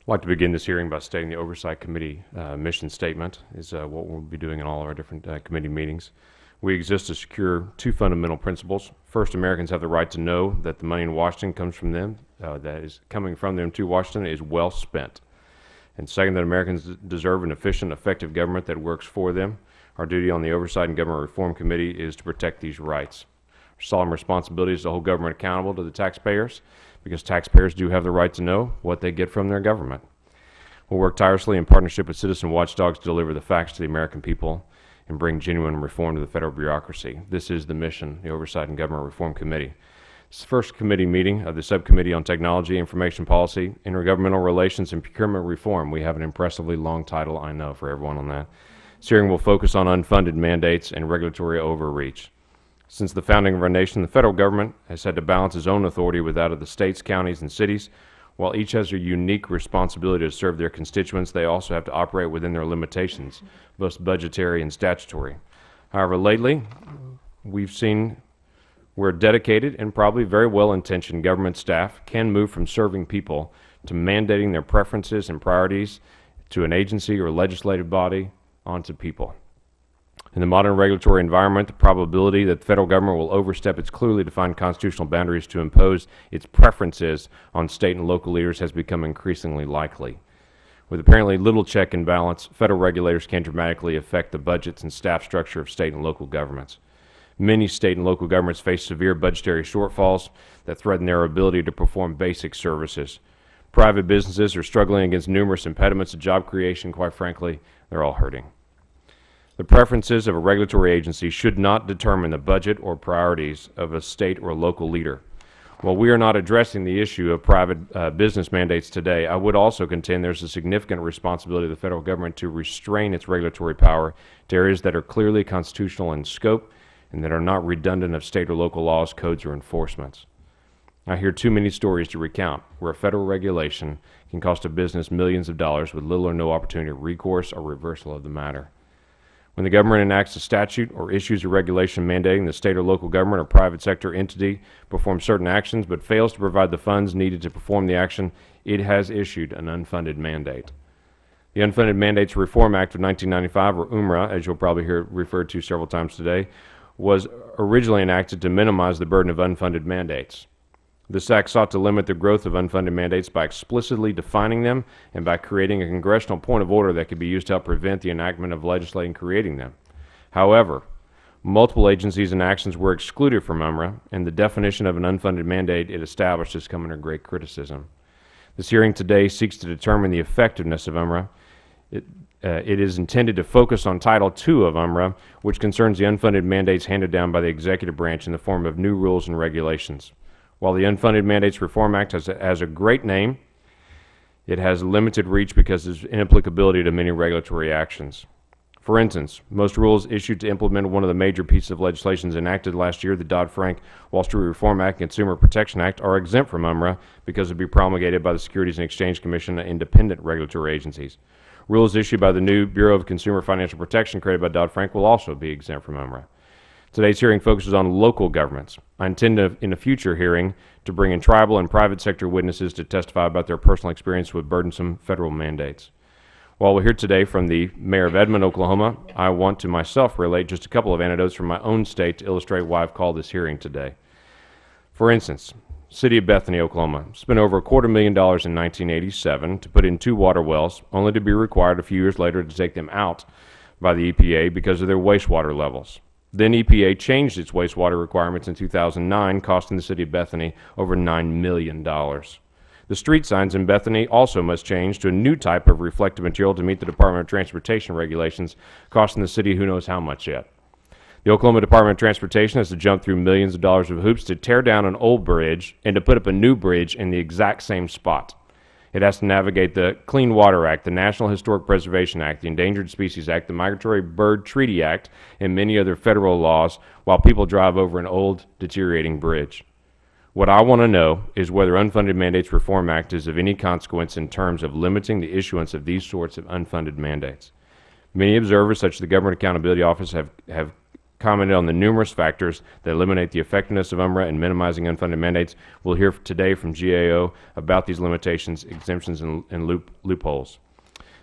I'd like to begin this hearing by stating the Oversight Committee mission statement is what we'll be doing in all of our different committee meetings. We exist to secure two fundamental principles. First, Americans have the right to know that the money in Washington comes from them, that is coming from them to Washington, is well spent. And second, that Americans deserve an efficient, effective government that works for them. Our duty on the Oversight and Government Reform Committee is to protect these rights. Our solemn responsibility is to hold government accountable to the taxpayers, because taxpayers do have the right to know what they get from their government. We'll work tirelessly in partnership with citizen watchdogs to deliver the facts to the American people and bring genuine reform to the federal bureaucracy. This is the mission, the Oversight and Government Reform Committee. It's the first committee meeting of the Subcommittee on Technology, Information Policy, Intergovernmental Relations, and Procurement Reform. We have an impressively long title, I know, for everyone on that. This hearing will focus on unfunded mandates and regulatory overreach. Since the founding of our nation, the federal government has had to balance its own authority with that of the states, counties, and cities. While each has a unique responsibility to serve their constituents, they also have to operate within their limitations, both budgetary and statutory. However, lately, we've seen where dedicated and probably very well-intentioned government staff can move from serving people to mandating their preferences and priorities to an agency or legislative body onto people. In the modern regulatory environment, the probability that the federal government will overstep its clearly defined constitutional boundaries to impose its preferences on state and local leaders has become increasingly likely. With apparently little check and balance, federal regulators can dramatically affect the budgets and staff structure of state and local governments. Many state and local governments face severe budgetary shortfalls that threaten their ability to perform basic services. Private businesses are struggling against numerous impediments to job creation. Quite frankly, they're all hurting. The preferences of a regulatory agency should not determine the budget or priorities of a state or local leader. While we are not addressing the issue of private business mandates today, I would also contend there's a significant responsibility of the federal government to restrain its regulatory power to areas that are clearly constitutional in scope and that are not redundant of state or local laws, codes, or enforcements. I hear too many stories to recount where a federal regulation can cost a business millions of dollars with little or no opportunity of recourse or reversal of the matter. When the government enacts a statute or issues a regulation mandating the state or local government or private sector entity perform certain actions but fails to provide the funds needed to perform the action, it has issued an unfunded mandate. The Unfunded Mandates Reform Act of 1995, or UMRA, as you'll probably hear referred to several times today, was originally enacted to minimize the burden of unfunded mandates. This act sought to limit the growth of unfunded mandates by explicitly defining them and by creating a congressional point of order that could be used to help prevent the enactment of legislation creating them. However, multiple agencies and actions were excluded from UMRA, and the definition of an unfunded mandate it established has come under great criticism. This hearing today seeks to determine the effectiveness of UMRA. It is intended to focus on Title II of UMRA, which concerns the unfunded mandates handed down by the executive branch in the form of new rules and regulations. While the Unfunded Mandates Reform Act has a great name, it has limited reach because of its inapplicability to many regulatory actions. For instance, most rules issued to implement one of the major pieces of legislation enacted last year, the Dodd-Frank Wall Street Reform Act and Consumer Protection Act, are exempt from UMRA because it would be promulgated by the Securities and Exchange Commission and independent regulatory agencies. Rules issued by the new Bureau of Consumer Financial Protection created by Dodd-Frank will also be exempt from UMRA. Today's hearing focuses on local governments. I intend in a future hearing to bring in tribal and private sector witnesses to testify about their personal experience with burdensome federal mandates. While we're here today from the mayor of Edmond, Oklahoma, I want to myself relate just a couple of anecdotes from my own state to illustrate why I've called this hearing today. For instance, City of Bethany, Oklahoma, spent over $250,000 in 1987 to put in 2 water wells, only to be required a few years later to take them out by the EPA because of their wastewater levels. Then EPA changed its wastewater requirements in 2009, costing the City of Bethany over $9 million. The street signs in Bethany also must change to a new type of reflective material to meet the Department of Transportation regulations, costing the city who knows how much yet. The Oklahoma Department of Transportation has to jump through millions of dollars of hoops to tear down an old bridge and to put up a new bridge in the exact same spot. It has to navigate the Clean Water Act, the National Historic Preservation Act, the Endangered Species Act, the Migratory Bird Treaty Act, and many other federal laws while people drive over an old, deteriorating bridge. What I want to know is whether Unfunded Mandates Reform Act is of any consequence in terms of limiting the issuance of these sorts of unfunded mandates. Many observers, such as the Government Accountability Office, have commented on the numerous factors that eliminate the effectiveness of UMRA in minimizing unfunded mandates. We'll hear today from GAO about these limitations, exemptions, and loopholes.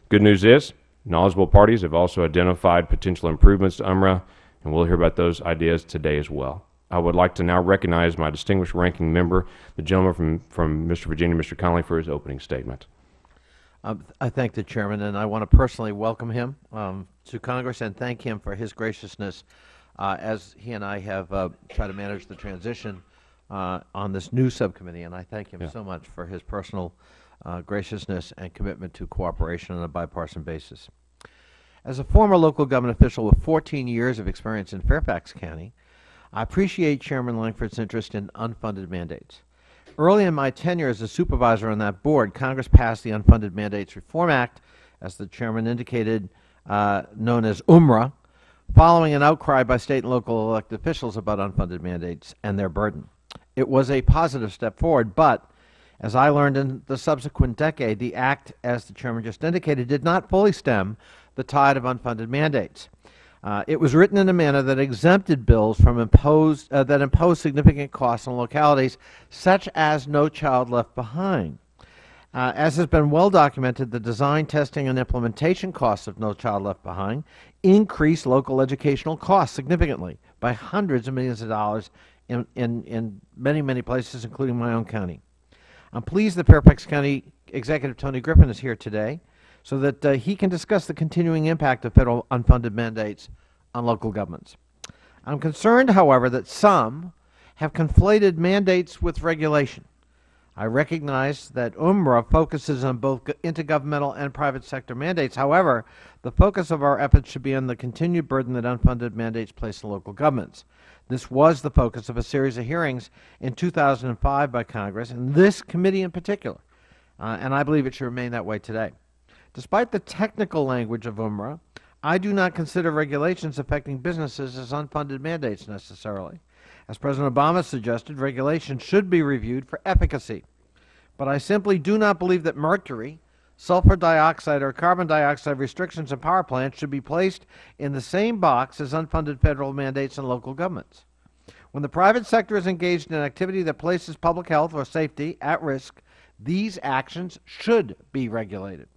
Good news is, knowledgeable parties have also identified potential improvements to UMRA, and we'll hear about those ideas today as well. I would like to now recognize my distinguished ranking member, the gentleman from Mr. Virginia, Mr. Connolly, for his opening statement. I thank the Chairman, and I want to personally welcome him to Congress and thank him for his graciousness as he and I have tried to manage the transition on this new subcommittee, and I thank him so much for his personal graciousness and commitment to cooperation on a bipartisan basis. As a former local government official with 14 years of experience in Fairfax County, I appreciate Chairman Lankford's interest in unfunded mandates. Early in my tenure as a supervisor on that board, Congress passed the Unfunded Mandates Reform Act, as the Chairman indicated, known as UMRA, following an outcry by state and local elected officials about unfunded mandates and their burden. It was a positive step forward, but as I learned in the subsequent decade, the Act, as the Chairman just indicated, did not fully stem the tide of unfunded mandates. It was written in a manner that exempted bills from that imposed significant costs on localities, such as No Child Left Behind. As has been well documented, the design, testing, and implementation costs of No Child Left Behind increased local educational costs significantly by hundreds of millions of dollars in many, many places, including my own county. I'm pleased that Fairfax County Executive Tony Griffin is here today so that he can discuss the continuing impact of federal unfunded mandates on local governments. I'm concerned, however, that some have conflated mandates with regulation. I recognize that UMRA focuses on both intergovernmental and private sector mandates. However, the focus of our efforts should be on the continued burden that unfunded mandates place on local governments. This was the focus of a series of hearings in 2005 by Congress, and this committee in particular, and I believe it should remain that way today. Despite the technical language of UMRA, I do not consider regulations affecting businesses as unfunded mandates necessarily. As President Obama suggested, regulations should be reviewed for efficacy. But I simply do not believe that mercury, sulfur dioxide, or carbon dioxide restrictions in power plants should be placed in the same box as unfunded federal mandates in local governments. When the private sector is engaged in an activity that places public health or safety at risk, these actions should be regulated.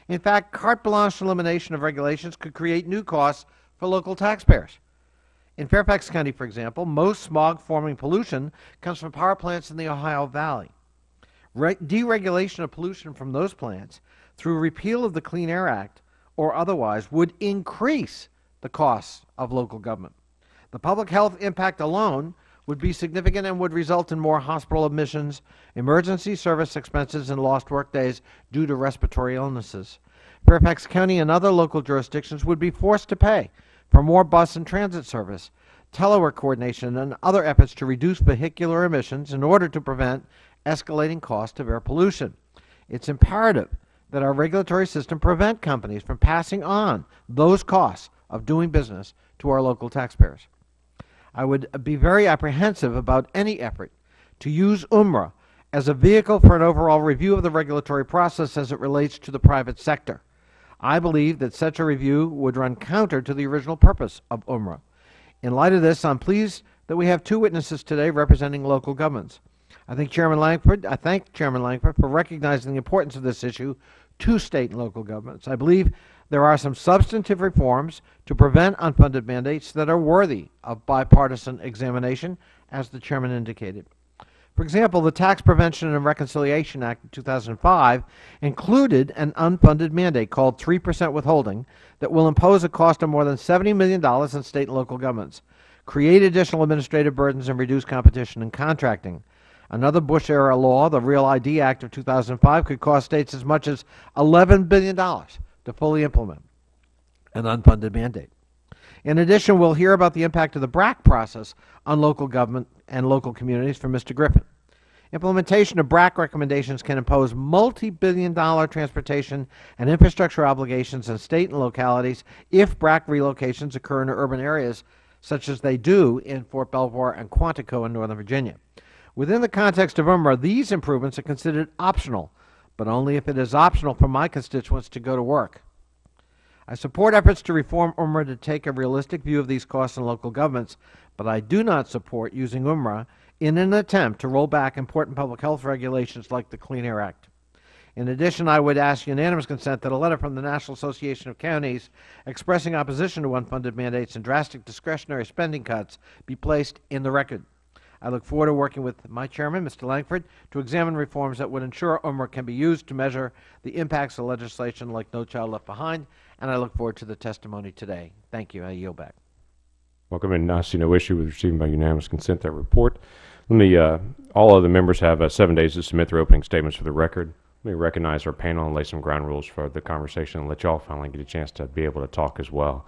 In fact, carte blanche elimination of regulations could create new costs for local taxpayers. In Fairfax County, for example, most smog-forming pollution comes from power plants in the Ohio Valley. Deregulation of pollution from those plants through repeal of the Clean Air Act or otherwise would increase the costs of local government. The public health impact alone would be significant and would result in more hospital admissions, emergency service expenses, and lost workdays due to respiratory illnesses. Fairfax County and other local jurisdictions would be forced to pay for more bus and transit service, telework coordination, and other efforts to reduce vehicular emissions in order to prevent escalating costs of air pollution. It's imperative that our regulatory system prevent companies from passing on those costs of doing business to our local taxpayers. I would be very apprehensive about any effort to use UMRA as a vehicle for an overall review of the regulatory process as it relates to the private sector. I believe that such a review would run counter to the original purpose of UMRA. In light of this, I'm pleased that we have two witnesses today representing local governments. I thank Chairman Lankford for recognizing the importance of this issue to state and local governments. I believe there are some substantive reforms to prevent unfunded mandates that are worthy of bipartisan examination, as the Chairman indicated. For example, the Tax Prevention and Reconciliation Act of 2005 included an unfunded mandate called 3% withholding that will impose a cost of more than $70 million on state and local governments, create additional administrative burdens, and reduce competition in contracting. Another Bush-era law, the Real ID Act of 2005, could cost states as much as $11 billion to fully implement an unfunded mandate. In addition, we'll hear about the impact of the BRAC process on local government and local communities from Mr. Griffin. Implementation of BRAC recommendations can impose multi-billion-dollar transportation and infrastructure obligations on state and localities if BRAC relocations occur in urban areas, such as they do in Fort Belvoir and Quantico in Northern Virginia. Within the context of UMRA, these improvements are considered optional, but only if it is optional for my constituents to go to work. I support efforts to reform UMRA to take a realistic view of these costs in local governments, but I do not support using UMRA in an attempt to roll back important public health regulations like the Clean Air Act. In addition, I would ask unanimous consent that a letter from the National Association of Counties expressing opposition to unfunded mandates and drastic discretionary spending cuts be placed in the record. I look forward to working with my chairman, Mr. Lankford, to examine reforms that would ensure UMRA can be used to measure the impacts of legislation like No Child Left Behind, and I look forward to the testimony today. Thank you. I yield back. Welcome, and I see no issue with receiving by unanimous consent that report. Let me, all other members have 7 days to submit their opening statements for the record. Let me recognize our panel and lay some ground rules for the conversation and let y'all finally get a chance to be able to talk as well.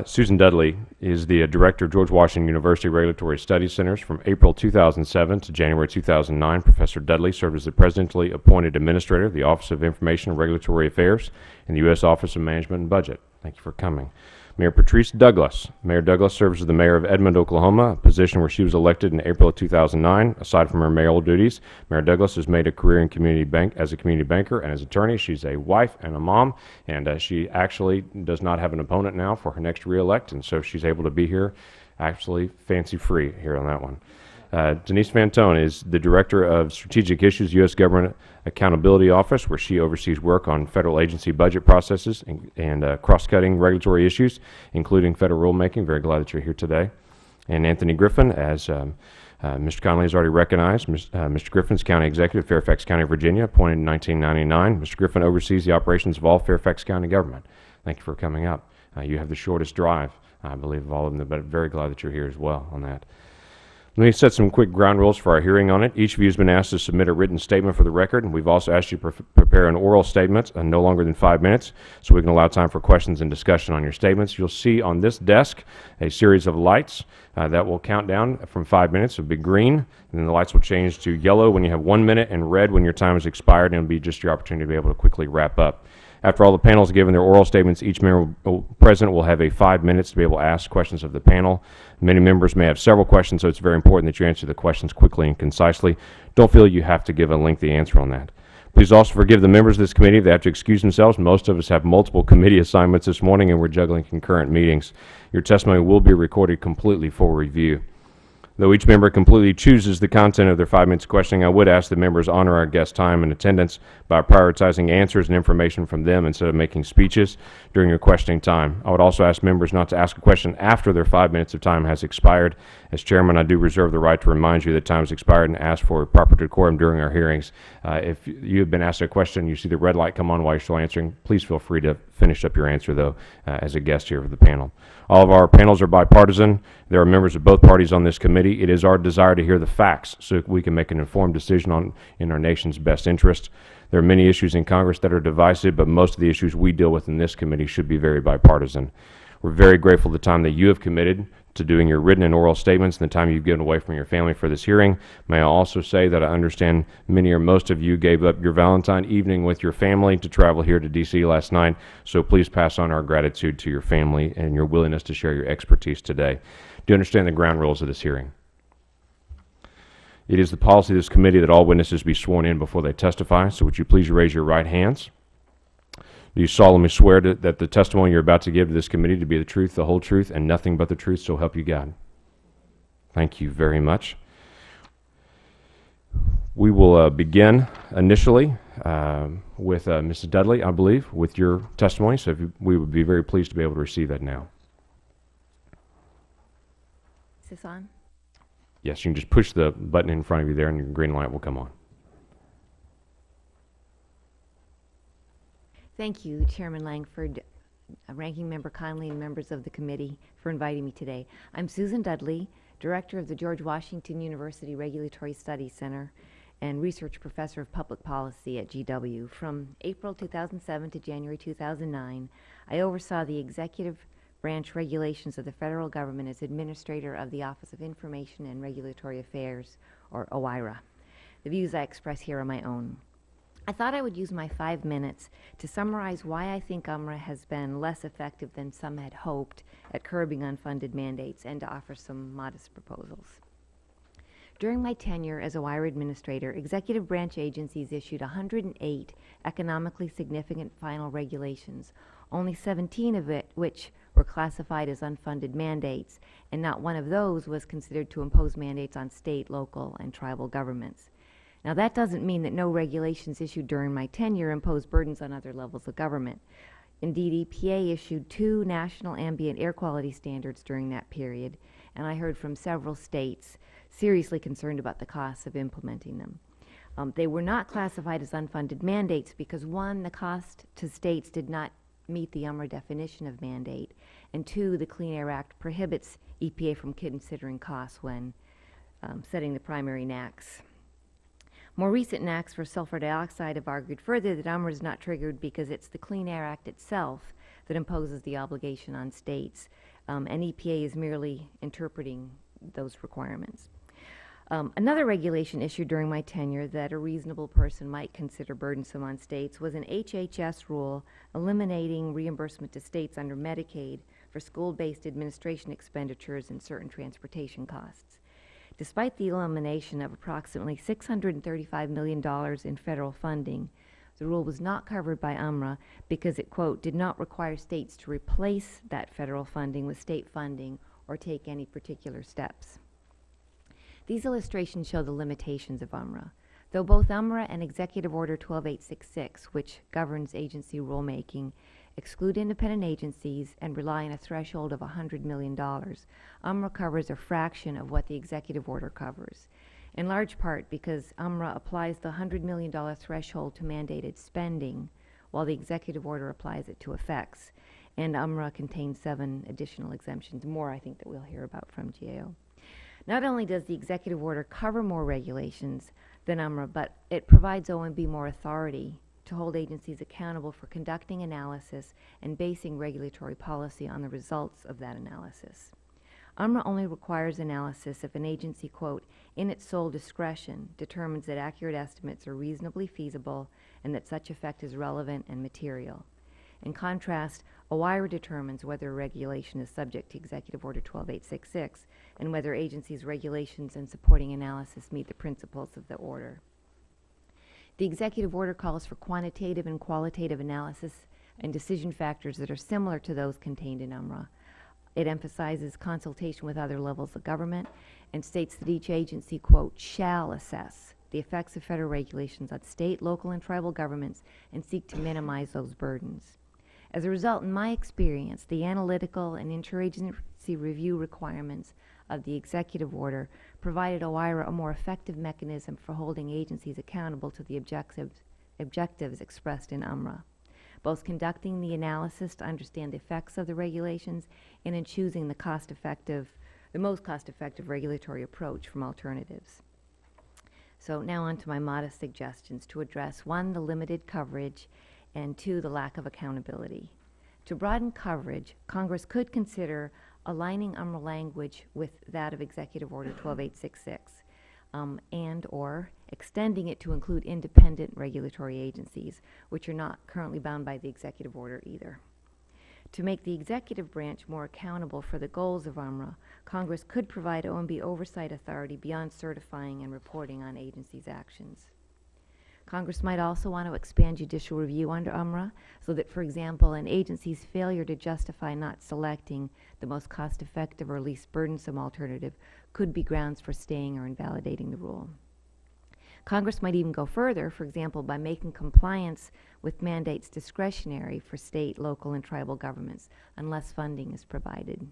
Susan Dudley is the director of George Washington University Regulatory Studies Centers. From April 2007 to January 2009, Professor Dudley served as the presidentially appointed administrator of the Office of Information and Regulatory Affairs in the U.S. Office of Management and Budget. Thank you for coming. Mayor Patrice Douglas. Mayor Douglas serves as the mayor of Edmond, Oklahoma, a position where she was elected in April of 2009. Aside from her mayoral duties, Mayor Douglas has made a career in as a community banker and as attorney. She's a wife and a mom, and she actually does not have an opponent now for her next reelect, and so she's able to be here actually fancy-free here on that one. Denise Fantone is the Director of Strategic Issues, U.S. Government Accountability Office, where she oversees work on federal agency budget processes and cross-cutting regulatory issues, including federal rulemaking. Very glad that you're here today. And Anthony Griffin, as Mr. Connolly has already recognized, Mr. Griffin's County Executive, Fairfax County, Virginia, appointed in 1999. Mr. Griffin oversees the operations of all Fairfax County government. Thank you for coming up. You have the shortest drive, I believe, of all of them, but very glad that you're here as well on that. Let me set some quick ground rules for our hearing on it. Each of you has been asked to submit a written statement for the record, and we've also asked you to prepare an oral statement no longer than 5 minutes, so we can allow time for questions and discussion on your statements. You'll see on this desk a series of lights that will count down from 5 minutes. It'll be green, and then the lights will change to yellow when you have 1 minute and red when your time has expired, and it'll be just your opportunity to be able to quickly wrap up. After all the panels have given their oral statements, each member present will have 5 minutes to be able to ask questions of the panel. Many members may have several questions, so it's very important that you answer the questions quickly and concisely. Don't feel you have to give a lengthy answer on that. Please also forgive the members of this committee if they have to excuse themselves. Most of us have multiple committee assignments this morning, and we're juggling concurrent meetings. Your testimony will be recorded completely for review. Though each member completely chooses the content of their 5 minutes of questioning, I would ask the members honor our guest time and attendance by prioritizing answers and information from them instead of making speeches during your questioning time. I would also ask members not to ask a question after their 5 minutes of time has expired. As chairman, I do reserve the right to remind you that time has expired and ask for proper decorum during our hearings. If you have been asked a question, you see the red light come on while you're still answering, please feel free to finish up your answer, though, as a guest here for the panel. All of our panels are bipartisan. There are members of both parties on this committee. It is our desire to hear the facts so we can make an informed decision in our nation's best interest. There are many issues in Congress that are divisive, but most of the issues we deal with in this committee should be very bipartisan. We're very grateful for the time that you have committed to doing your written and oral statements and the time you've given away from your family for this hearing. May I also say that I understand many or most of you gave up your Valentine evening with your family to travel here to D.C. last night, so please pass on our gratitude to your family and your willingness to share your expertise today. Do you understand the ground rules of this hearing? It is the policy of this committee that all witnesses be sworn in before they testify, so would you please raise your right hands? Do you solemnly swear that the testimony you're about to give to this committee to be the truth, the whole truth, and nothing but the truth, so help you God? Thank you very much. We will begin initially with Mrs. Dudley, I believe, with your testimony, so we would be very pleased to be able to receive that now. Is this on? Yes, you can just push the button in front of you there and your green light will come on. Thank you, Chairman Lankford, Ranking Member Conley, and members of the committee for inviting me today. I'm Susan Dudley, Director of the George Washington University Regulatory Studies Center and Research Professor of Public Policy at GW. From April 2007 to January 2009, I oversaw the executive branch regulations of the federal government as Administrator of the Office of Information and Regulatory Affairs, or OIRA. The views I express here are my own. I thought I would use my 5 minutes to summarize why I think UMRA has been less effective than some had hoped at curbing unfunded mandates and to offer some modest proposals. During my tenure as OIRA administrator, executive branch agencies issued 108 economically significant final regulations, only 17 of which were classified as unfunded mandates, and not one of those was considered to impose mandates on state, local, and tribal governments. Now, that doesn't mean that no regulations issued during my tenure impose burdens on other levels of government. Indeed, EPA issued 2 national ambient air quality standards during that period, and I heard from several states seriously concerned about the costs of implementing them. They were not classified as unfunded mandates because, 1, the cost to states did not meet the UMRA definition of mandate, and 2, the Clean Air Act prohibits EPA from considering costs when setting the primary NAAQS. More recent NAAQS for sulfur dioxide have argued further that UMRA is not triggered because it's the Clean Air Act itself that imposes the obligation on states, and EPA is merely interpreting those requirements. Another regulation issued during my tenure that a reasonable person might consider burdensome on states was an HHS rule eliminating reimbursement to states under Medicaid for school-based administration expenditures and certain transportation costs. Despite the elimination of approximately $635 million in federal funding, the rule was not covered by UMRA because it, quote, did not require states to replace that federal funding with state funding or take any particular steps. These illustrations show the limitations of UMRA. Though both UMRA and Executive Order 12866, which governs agency rulemaking, exclude independent agencies and rely on a threshold of $100 million, UMRA covers a fraction of what the executive order covers, in large part because UMRA applies the $100 million threshold to mandated spending, while the executive order applies it to effects, and UMRA contains 7 additional exemptions, more I think that we'll hear about from GAO. Not only does the executive order cover more regulations than UMRA, but it provides OMB more authority to hold agencies accountable for conducting analysis and basing regulatory policy on the results of that analysis. UMRA only requires analysis if an agency, quote, in its sole discretion, determines that accurate estimates are reasonably feasible and that such effect is relevant and material. In contrast, OIRA determines whether a regulation is subject to Executive Order 12866 and whether agencies' regulations and supporting analysis meet the principles of the order. The executive order calls for quantitative and qualitative analysis and decision factors that are similar to those contained in UMRA. It emphasizes consultation with other levels of government and states that each agency, quote, shall assess the effects of federal regulations on state, local, and tribal governments and seek to minimize those burdens. As a result, in my experience, the analytical and interagency review requirements of the executive order provided OIRA a more effective mechanism for holding agencies accountable to the objectives expressed in UMRA, both conducting the analysis to understand the effects of the regulations and in choosing the most cost-effective regulatory approach from alternatives. So now on to my modest suggestions to address 1, the limited coverage, and 2, the lack of accountability. To broaden coverage, Congress could consider aligning UMRA language with that of Executive Order 12866 and or extending it to include independent regulatory agencies, which are not currently bound by the executive order either. To make the executive branch more accountable for the goals of UMRA, Congress could provide OMB oversight authority beyond certifying and reporting on agencies' actions. Congress might also want to expand judicial review under UMRA so that, for example, an agency's failure to justify not selecting the most cost-effective or least burdensome alternative could be grounds for staying or invalidating the rule. Congress might even go further, for example, by making compliance with mandates discretionary for state, local, and tribal governments unless funding is provided.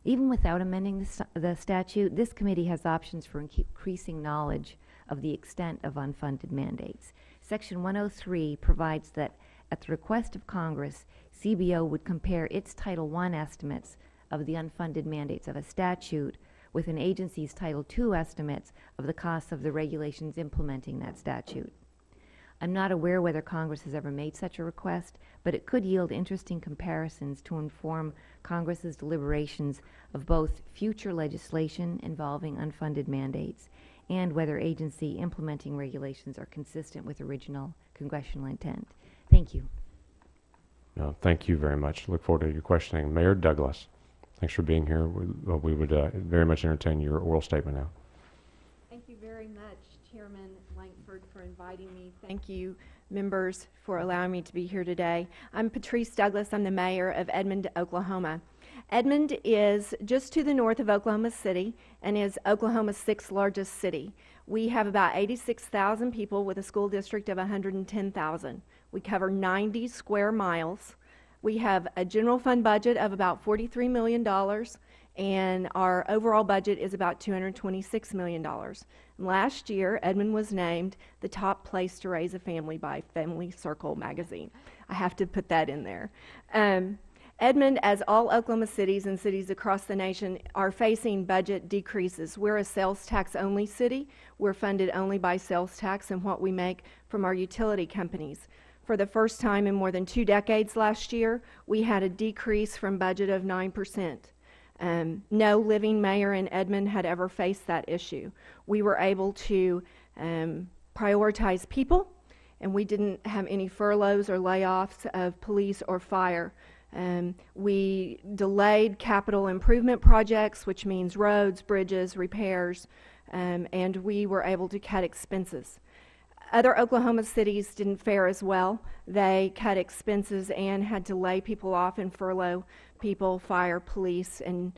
Even without amending the statute, this committee has options for increasing knowledge of the extent of unfunded mandates. Section 103 provides that at the request of Congress, CBO would compare its Title I estimates of the unfunded mandates of a statute with an agency's Title II estimates of the costs of the regulations implementing that statute. I'm not aware whether Congress has ever made such a request, but it could yield interesting comparisons to inform Congress's deliberations of both future legislation involving unfunded mandates and whether agency implementing regulations are consistent with original congressional intent. Thank you. No, thank you very much. Look forward to your questioning. Mayor Douglas, thanks for being here. We would very much entertain your oral statement now. Thank you very much, Chairman Lankford, for inviting me. Thank you, members, for allowing me to be here today. I'm Patrice Douglas. I'm the mayor of Edmond, Oklahoma. Edmond is just to the north of Oklahoma City and is Oklahoma's 6th largest city. We have about 86,000 people with a school district of 110,000. We cover 90 square miles. We have a general fund budget of about $43 million, and our overall budget is about $226 million. Last year, Edmond was named the top place to raise a family by Family Circle magazine. I have to put that in there. Edmond, as all Oklahoma cities and cities across the nation, are facing budget decreases. We're a sales tax only city. We're funded only by sales tax and what we make from our utility companies. For the first time in more than 2 decades last year, we had a decrease from budget of 9%. No living mayor in Edmond had ever faced that issue. We were able to prioritize people, and we didn't have any furloughs or layoffs of police or fire. We delayed capital improvement projects, which means roads, bridges, repairs, and we were able to cut expenses. Other Oklahoma cities didn't fare as well. They cut expenses and had to lay people off and furlough people, fire, police, and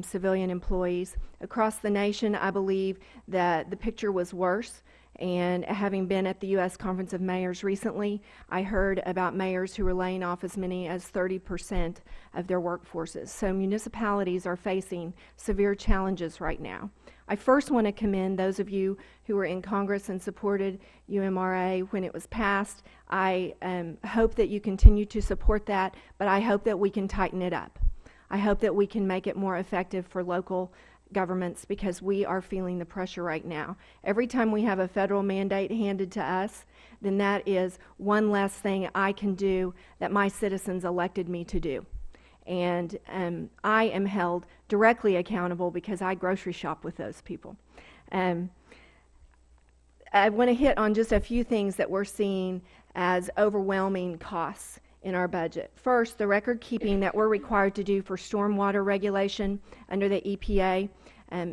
civilian employees. Across the nation, I believe that the picture was worse. And having been at the U.S. Conference of Mayors recently, I heard about mayors who were laying off as many as 30% of their workforces. So municipalities are facing severe challenges right now. I first want to commend those of you who were in Congress and supported UMRA when it was passed. I hope that you continue to support that, but I hope that we can tighten it up. I hope that we can make it more effective for local governments, because we are feeling the pressure right now. Every time we have a federal mandate handed to us, then that is one less thing I can do that my citizens elected me to do. And I am held directly accountable because I grocery shop with those people. I want to hit on just a few things that we're seeing as overwhelming costs in our budget. First, the record keeping that we're required to do for stormwater regulation under the EPA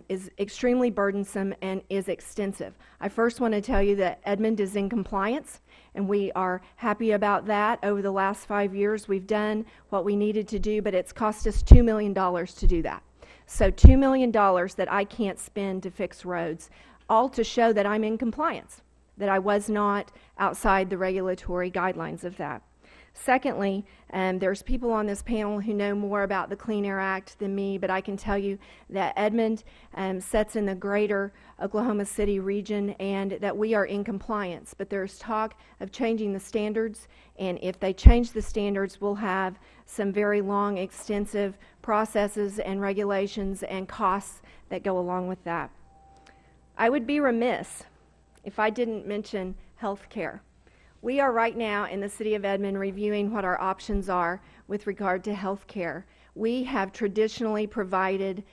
is extremely burdensome and is extensive. I first want to tell you that Edmond is in compliance, and we are happy about that. Over the last 5 years, we've done what we needed to do, but it's cost us $2 million to do that. So $2 million that I can't spend to fix roads, all to show that I'm in compliance, that I was not outside the regulatory guidelines of that. Secondly, there's people on this panel who know more about the Clean Air Act than me, but I can tell you that Edmond sits in the greater Oklahoma City region and that we are in compliance. But there's talk of changing the standards, and if they change the standards, we'll have some very long, extensive processes and regulations and costs that go along with that. I would be remiss if I didn't mention health care. We are right now in the city of Edmond reviewing what our options are with regard to health care. We have traditionally provided,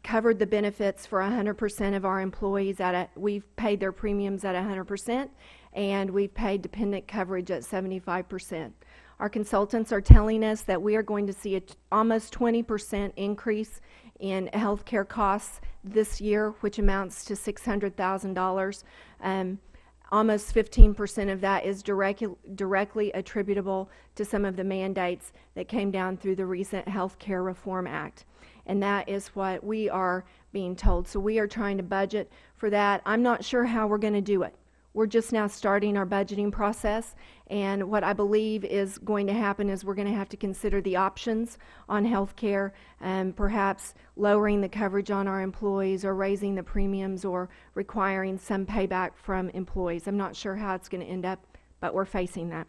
covered the benefits for 100% of our employees. We've paid their premiums at 100%, and we've paid dependent coverage at 75%. Our consultants are telling us that we are going to see an almost 20% increase in health care costs this year, which amounts to $600,000. Almost 15% of that is directly attributable to some of the mandates that came down through the recent Health Care Reform Act. And that is what we are being told. So we are trying to budget for that. I'm not sure how we're going to do it. We're just now starting our budgeting process, and what I believe is going to happen is we're going to have to consider the options on health care, perhaps lowering the coverage on our employees or raising the premiums or requiring some payback from employees. I'm not sure how it's going to end up, but we're facing that.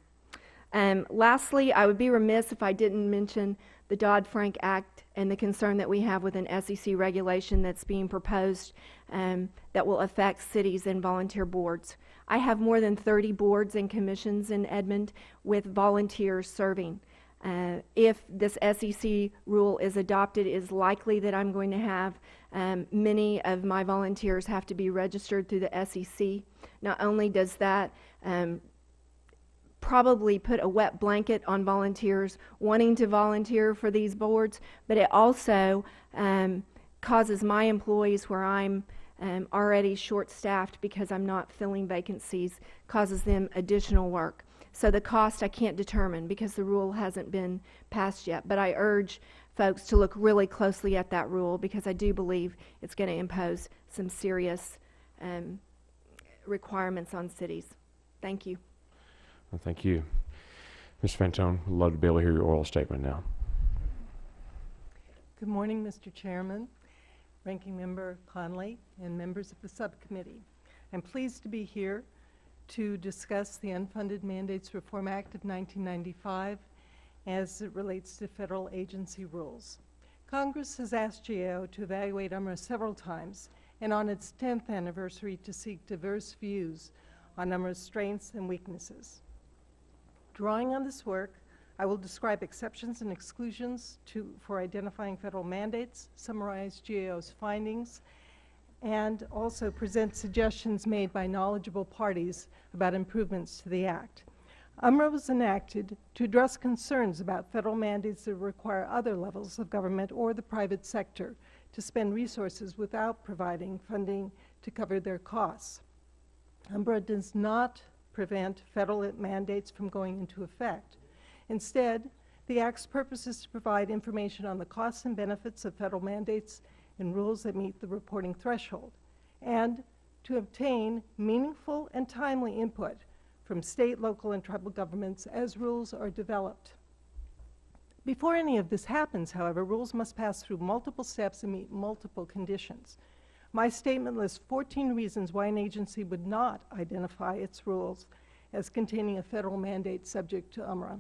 Lastly, I would be remiss if I didn't mention the Dodd-Frank Act and the concern that we have with an SEC regulation that's being proposed that will affect cities and volunteer boards. I have more than 30 boards and commissions in Edmond with volunteers serving. If this SEC rule is adopted, it is likely that I'm going to have many of my volunteers have to be registered through the SEC. Not only does that probably put a wet blanket on volunteers wanting to volunteer for these boards, but it also causes my employees where I'm already short-staffed because I'm not filling vacancies causes them additional work. So the cost I can't determine because the rule hasn't been passed yet, but I urge folks to look really closely at that rule because I do believe it's going to impose some serious requirements on cities. Thank you. Well, thank you. Ms. Fantone, I'd love to be able to hear your oral statement now. Good morning, Mr. Chairman, Ranking Member Conley, and members of the subcommittee. I'm pleased to be here to discuss the Unfunded Mandates Reform Act of 1995 as it relates to federal agency rules. Congress has asked GAO to evaluate UMRA several times and on its 10th anniversary to seek diverse views on UMRA's strengths and weaknesses. Drawing on this work, I will describe exceptions and exclusions for identifying federal mandates, summarize GAO's findings, and also present suggestions made by knowledgeable parties about improvements to the Act. UMRA was enacted to address concerns about federal mandates that require other levels of government or the private sector to spend resources without providing funding to cover their costs. UMRA does not prevent federal mandates from going into effect. Instead, the Act's purpose is to provide information on the costs and benefits of federal mandates and rules that meet the reporting threshold, and to obtain meaningful and timely input from state, local, and tribal governments as rules are developed. Before any of this happens, however, rules must pass through multiple steps and meet multiple conditions. My statement lists 14 reasons why an agency would not identify its rules as containing a federal mandate subject to UMRA.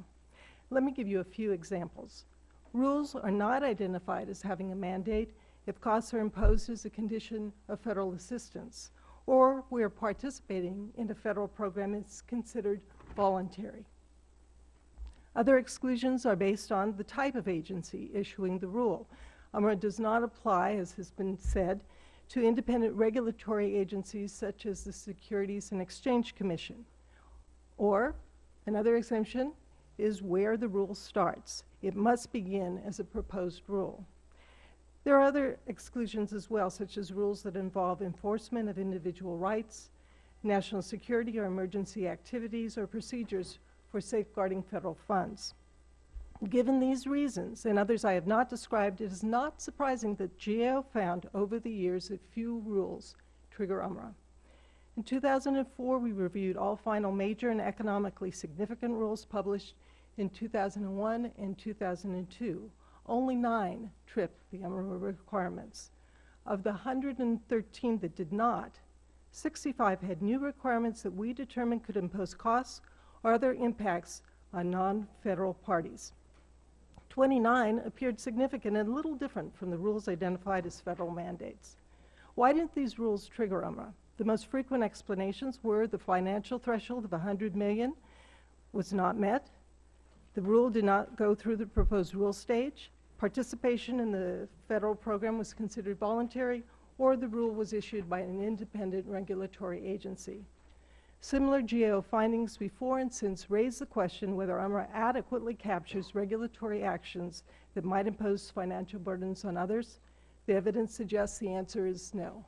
Let me give you a few examples. Rules are not identified as having a mandate if costs are imposed as a condition of federal assistance, or where participating in a federal program is considered voluntary. Other exclusions are based on the type of agency issuing the rule. UMRA does not apply, as has been said, to independent regulatory agencies such as the Securities and Exchange Commission. Or, another exemption is where the rule starts. It must begin as a proposed rule. There are other exclusions as well, such as rules that involve enforcement of individual rights, national security or emergency activities, or procedures for safeguarding federal funds. Given these reasons, and others I have not described, it is not surprising that GAO found over the years that few rules trigger UMRA. In 2004, we reviewed all final major and economically significant rules published in 2001 and 2002. Only 9 tripped the UMRA requirements. Of the 113 that did not, 65 had new requirements that we determined could impose costs or other impacts on non-federal parties. 29 appeared significant and little different from the rules identified as federal mandates. Why didn't these rules trigger UMRA? The most frequent explanations were the financial threshold of $100 million was not met, the rule did not go through the proposed rule stage, participation in the federal program was considered voluntary, or the rule was issued by an independent regulatory agency. Similar GAO findings before and since raise the question whether UMRA adequately captures regulatory actions that might impose financial burdens on others. The evidence suggests the answer is no.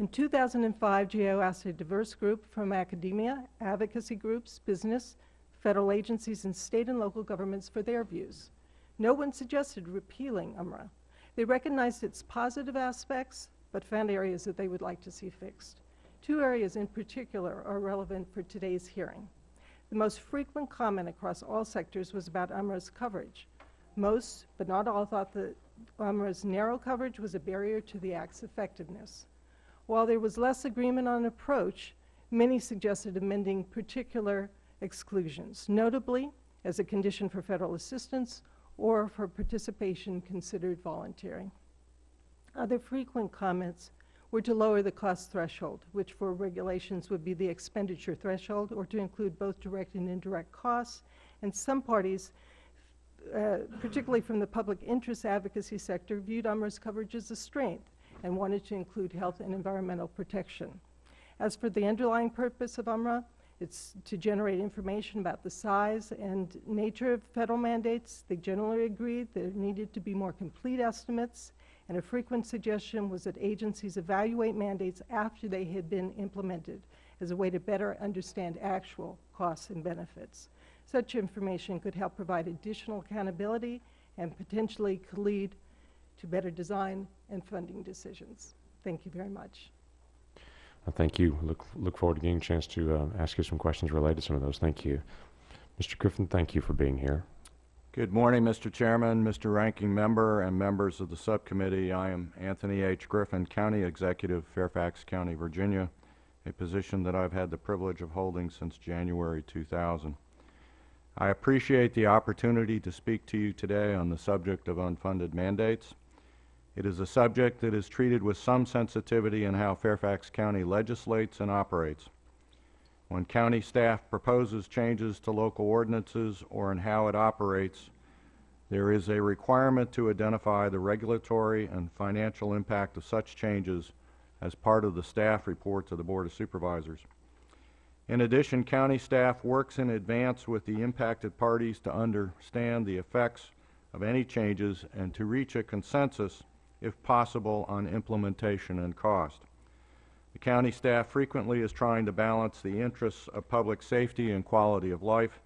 In 2005, GAO asked a diverse group from academia, advocacy groups, business, federal agencies, and state and local governments for their views. No one suggested repealing UMRA. They recognized its positive aspects, but found areas that they would like to see fixed. 2 areas in particular are relevant for today's hearing. The most frequent comment across all sectors was about UMRA's coverage. Most, but not all, thought that UMRA's narrow coverage was a barrier to the Act's effectiveness. While there was less agreement on approach, many suggested amending particular exclusions, notably as a condition for federal assistance or for participation considered voluntary. Other frequent comments were to lower the cost threshold, which for regulations would be the expenditure threshold, or to include both direct and indirect costs. And some parties, particularly from the public interest advocacy sector, viewed UMRA's coverage as a strength and wanted to include health and environmental protection. As for the underlying purpose of UMRA, it's to generate information about the size and nature of federal mandates. They generally agreed there needed to be more complete estimates and a frequent suggestion was that agencies evaluate mandates after they had been implemented as a way to better understand actual costs and benefits. Such information could help provide additional accountability and potentially could lead to better design and funding decisions. Thank you very much. Thank you. Look forward to getting a chance to ask you some questions related to some of those. Thank you. Mr. Griffin, thank you for being here. Good morning, Mr. Chairman, Mr. Ranking Member, and members of the subcommittee. I am Anthony H. Griffin, County Executive, Fairfax County, Virginia, a position that I've had the privilege of holding since January 2000. I appreciate the opportunity to speak to you today on the subject of unfunded mandates. It is a subject that is treated with some sensitivity in how Fairfax County legislates and operates. When county staff proposes changes to local ordinances or in how it operates, there is a requirement to identify the regulatory and financial impact of such changes as part of the staff report to the Board of Supervisors. In addition, county staff works in advance with the impacted parties to understand the effects of any changes and to reach a consensus, if possible, on implementation and cost. The county staff frequently is trying to balance the interests of public safety and quality of life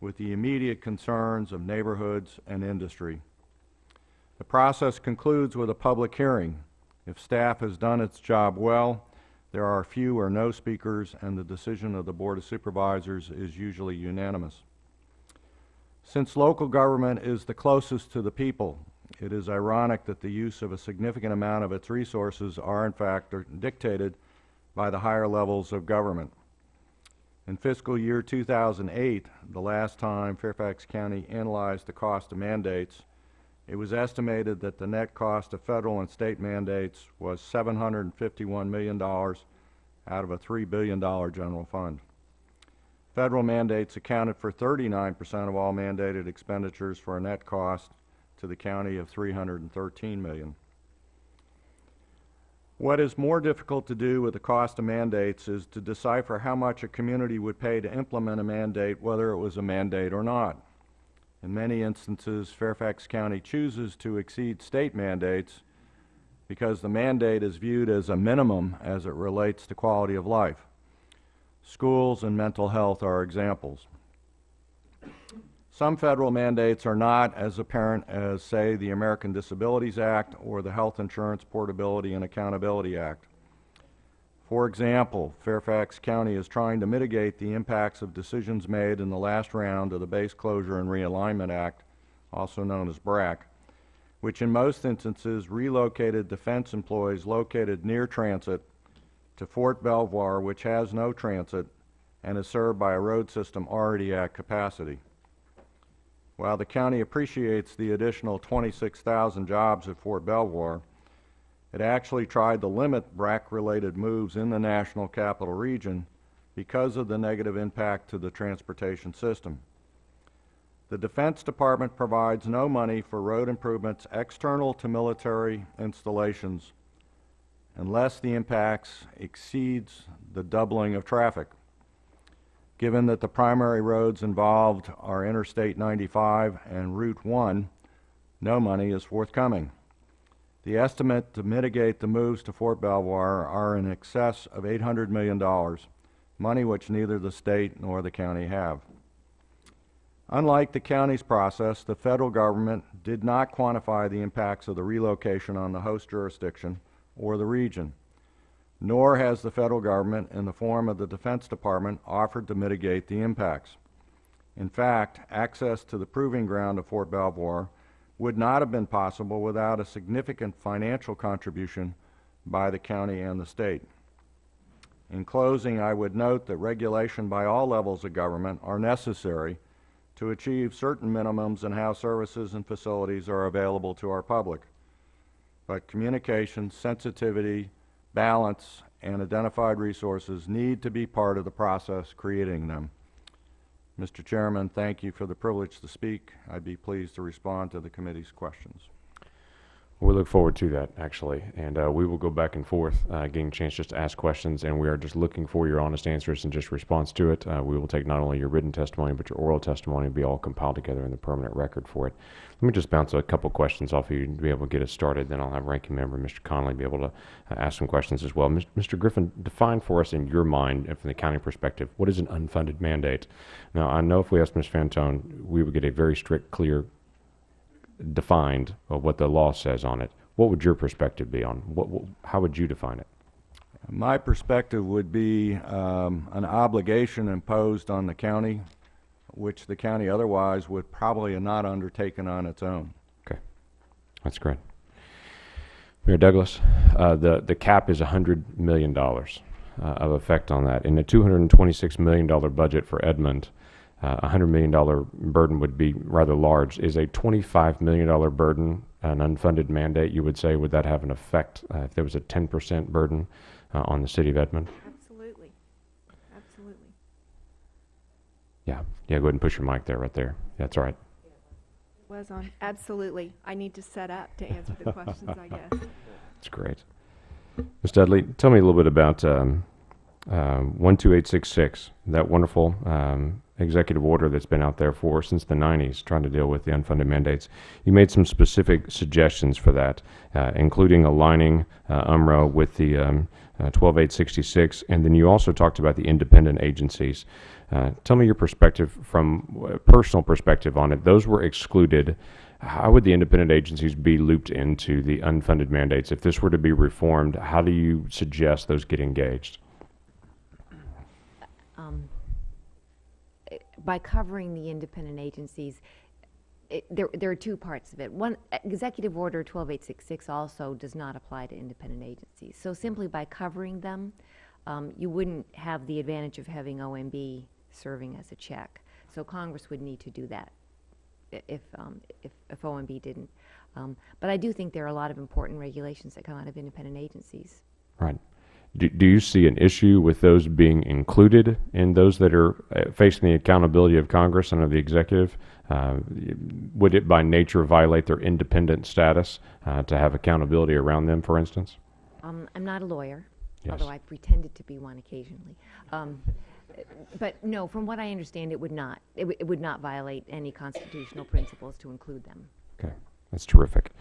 with the immediate concerns of neighborhoods and industry. The process concludes with a public hearing. If staff has done its job well, there are few or no speakers, and the decision of the Board of Supervisors is usually unanimous. Since local government is the closest to the people, it is ironic that the use of a significant amount of its resources are in fact dictated by the higher levels of government. In fiscal year 2008, the last time Fairfax County analyzed the cost of mandates, it was estimated that the net cost of federal and state mandates was $751 million out of a $3 billion general fund. Federal mandates accounted for 39% of all mandated expenditures for a net cost to the county of $313 million. What is more difficult to do with the cost of mandates is to decipher how much a community would pay to implement a mandate, whether it was a mandate or not. In many instances, Fairfax County chooses to exceed state mandates because the mandate is viewed as a minimum as it relates to quality of life. Schools and mental health are examples. Some federal mandates are not as apparent as, say, the American Disabilities Act or the Health Insurance Portability and Accountability Act. For example, Fairfax County is trying to mitigate the impacts of decisions made in the last round of the Base Closure and Realignment Act, also known as BRAC, which in most instances relocated defense employees located near transit to Fort Belvoir, which has no transit and is served by a road system already at capacity. While the county appreciates the additional 26,000 jobs at Fort Belvoir, it actually tried to limit BRAC-related moves in the National Capital Region because of the negative impact to the transportation system. The Defense Department provides no money for road improvements external to military installations unless the impacts exceeds the doubling of traffic. Given that the primary roads involved are Interstate 95 and Route 1, no money is forthcoming. The estimate to mitigate the moves to Fort Belvoir are in excess of $800 million, money which neither the state nor the county have. Unlike the county's process, the federal government did not quantify the impacts of the relocation on the host jurisdiction or the region, nor has the federal government, in the form of the Defense Department, offered to mitigate the impacts. In fact, access to the proving ground of Fort Belvoir would not have been possible without a significant financial contribution by the county and the state. In closing, I would note that regulation by all levels of government are necessary to achieve certain minimums in how services and facilities are available to our public. But communication, sensitivity, balance, and identified resources need to be part of the process creating them. Mr. Chairman, thank you for the privilege to speak. I'd be pleased to respond to the committee's questions. We look forward to that, actually, and we will go back and forth, getting a chance just to ask questions, and we are just looking for your honest answers and just response to it. We will take not only your written testimony, but your oral testimony and be all compiled together in the permanent record for it. Let me just bounce a couple questions off of you to be able to get us started, then I'll have Ranking Member Mr. Conley be able to ask some questions as well. Mr. Griffin, define for us in your mind, and from the county perspective, what is an unfunded mandate? Now, I know if we asked Ms. Fantone, we would get a very strict, clear defined of what the law says on it. What would your perspective be on how would you define it? My perspective would be an obligation imposed on the county, which the county otherwise would probably have not undertaken on its own. Okay, that's great. Mayor Douglas, the cap is $100 million of effect on that. In a $226 million budget for Edmond, a $100 million burden would be rather large. Is a $25 million burden an unfunded mandate, you would say? Would that have an effect if there was a 10% burden on the city of Edmond? Absolutely. Absolutely. Yeah, go ahead and push your mic there, right there. That's all right. Was on. Absolutely. I need to set up to answer the questions, I guess. That's great. Ms. Dudley, tell me a little bit about 12866, that wonderful executive order that's been out there for since the 90s, trying to deal with the unfunded mandates. You made some specific suggestions for that, including aligning UMRO with the 12866, and then you also talked about the independent agencies. Tell me your perspective from personal perspective on it. Those were excluded. How would the independent agencies be looped into the unfunded mandates? If this were to be reformed, how do you suggest those get engaged? By covering the independent agencies, there are two parts of it. One, Executive Order 12866 also does not apply to independent agencies. So simply by covering them, you wouldn't have the advantage of having OMB serving as a check. So Congress would need to do that if OMB didn't. But I do think there are a lot of important regulations that come out of independent agencies. Right. Do you see an issue with those being included in those that are facing the accountability of Congress under the executive? Would it by nature violate their independent status to have accountability around them, for instance? I'm not a lawyer, Yes. although I pretended to be one occasionally. But no, from what I understand, it would not. It would not violate any constitutional principles to include them. Okay, that's terrific.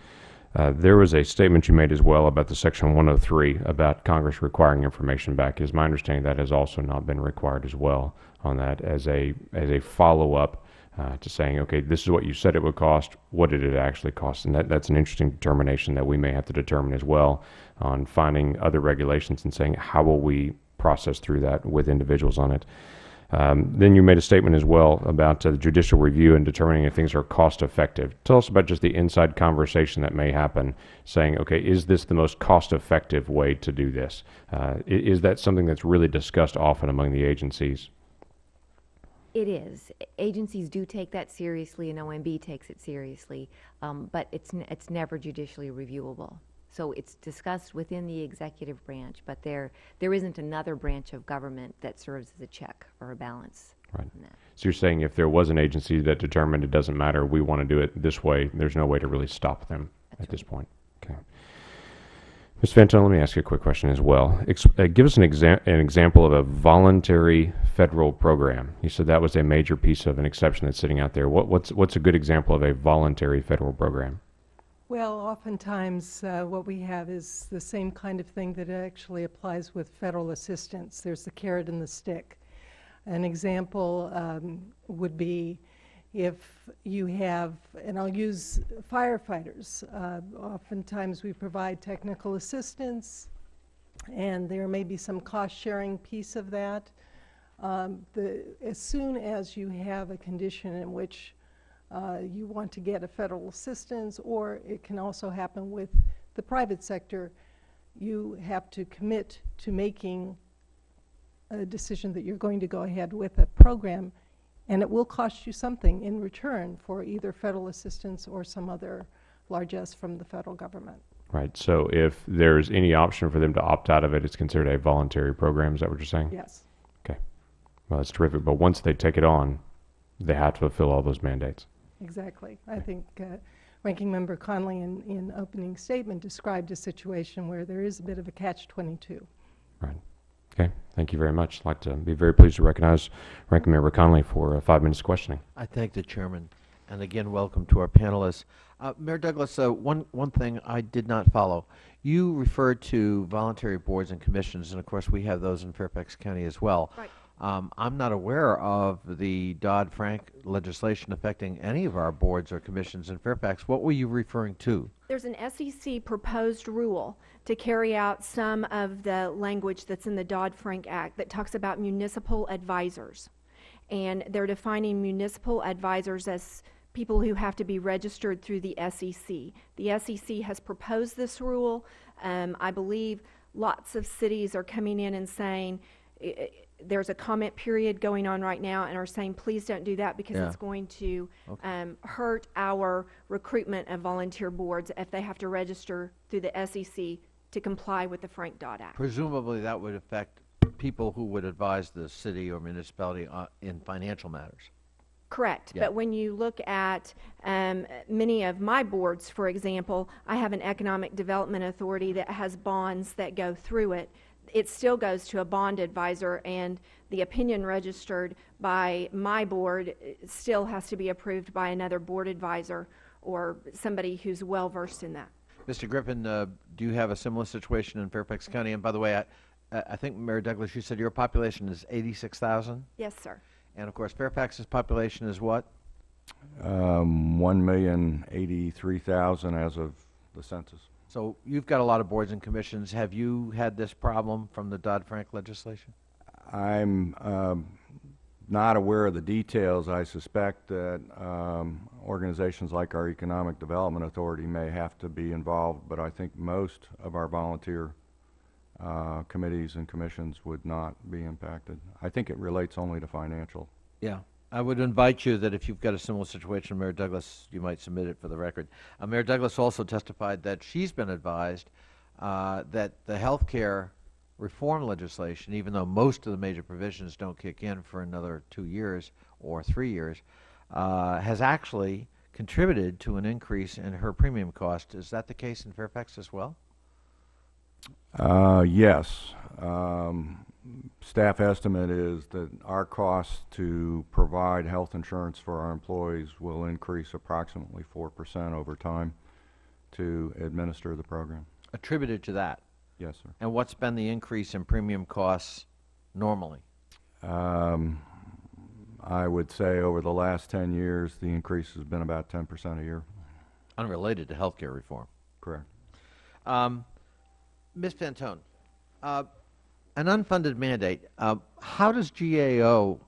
There was a statement you made as well about the Section 103 about Congress requiring information back. It is my understanding that has also not been required as well on that as a follow-up to saying, okay, this is what you said it would cost. What did it actually cost? And that's an interesting determination that we may have to determine as well on finding other regulations and saying, how will we process through that with individuals on it? Then you made a statement as well about the judicial review and determining if things are cost effective. Tell us about just the inside conversation that may happen, saying, okay, is this the most cost effective way to do this? Is that something that's really discussed often among the agencies? It is. Agencies do take that seriously, and OMB takes it seriously, but it's never judicially reviewable. So it's discussed within the executive branch, but there isn't another branch of government that serves as a check or a balance. Right. On that. So you're saying if there was an agency that determined it doesn't matter, we want to do it this way, there's no way to really stop them at this point. Okay. Ms. Fantone, let me ask you a quick question as well. Give us an example of a voluntary federal program. You said that was a major piece of an exception that's sitting out there. What's a good example of a voluntary federal program? Well, oftentimes what we have is the same kind of thing that actually applies with federal assistance. There's the carrot and the stick. An example would be if you have, and I'll use firefighters. Oftentimes we provide technical assistance, and there may be some cost-sharing piece of that. As soon as you have a condition in which you want to get a federal assistance, or it can also happen with the private sector, you have to commit to making a decision that you're going to go ahead with a program, and it will cost you something in return for either federal assistance or some other largesse from the federal government. Right. So if there's any option for them to opt out of it, it's considered a voluntary program. Is that what you're saying? Yes. Okay. Well, that's terrific. But once they take it on, they have to fulfill all those mandates. Exactly. I think Ranking Member Conley, in opening statement, described a situation where there is a bit of a catch-22. Right. Okay. Thank you very much. I'd like to be very pleased to recognize Ranking Member Conley for 5 minutes of questioning. I thank the chairman, and again, welcome to our panelists. Mayor Douglas, one thing I did not follow. You referred to voluntary boards and commissions, and of course we have those in Fairfax County as well. Right. I'm not aware of the Dodd-Frank legislation affecting any of our boards or commissions in Fairfax. What were you referring to? There's an SEC proposed rule to carry out some of the language that's in the Dodd-Frank Act that talks about municipal advisors. And they're defining municipal advisors as people who have to be registered through the SEC. The SEC has proposed this rule. I believe lots of cities are coming in and saying, there's a comment period going on right now and are saying, please don't do that because it's going to hurt our recruitment of volunteer boards if they have to register through the SEC to comply with the Frank-Dodd Act. Presumably that would affect people who would advise the city or municipality in financial matters. Correct. But when you look at many of my boards, for example, I have an economic development authority that has bonds that go through it. It still goes to a bond advisor, and the opinion registered by my board still has to be approved by another board advisor or somebody who's well versed in that. Mr. Griffin, do you have a similar situation in Fairfax County? And by the way, I think, Mayor Douglas, you said your population is 86,000? Yes, sir. And of course, Fairfax's population is what? 1,083,000 as of the census. So you've got a lot of boards and commissions. Have you had this problem from the Dodd-Frank legislation? I'm not aware of the details. I suspect that organizations like our Economic Development Authority may have to be involved, but I think most of our volunteer committees and commissions would not be impacted. I think it relates only to financial. Yeah. I would invite you that if you've got a similar situation, Mayor Douglas, you might submit it for the record. Mayor Douglas also testified that she's been advised that the health care reform legislation, even though most of the major provisions don't kick in for another 2 years or 3 years, has actually contributed to an increase in her premium cost. Is that the case in Fairfax as well? Yes. Staff estimate is that our costs to provide health insurance for our employees will increase approximately 4% over time to administer the program. Attributed to that? Yes, sir. And what's been the increase in premium costs normally? I would say over the last 10 years, the increase has been about 10% a year. Unrelated to health care reform? Correct. Ms. Fantone, an unfunded mandate, how does GAO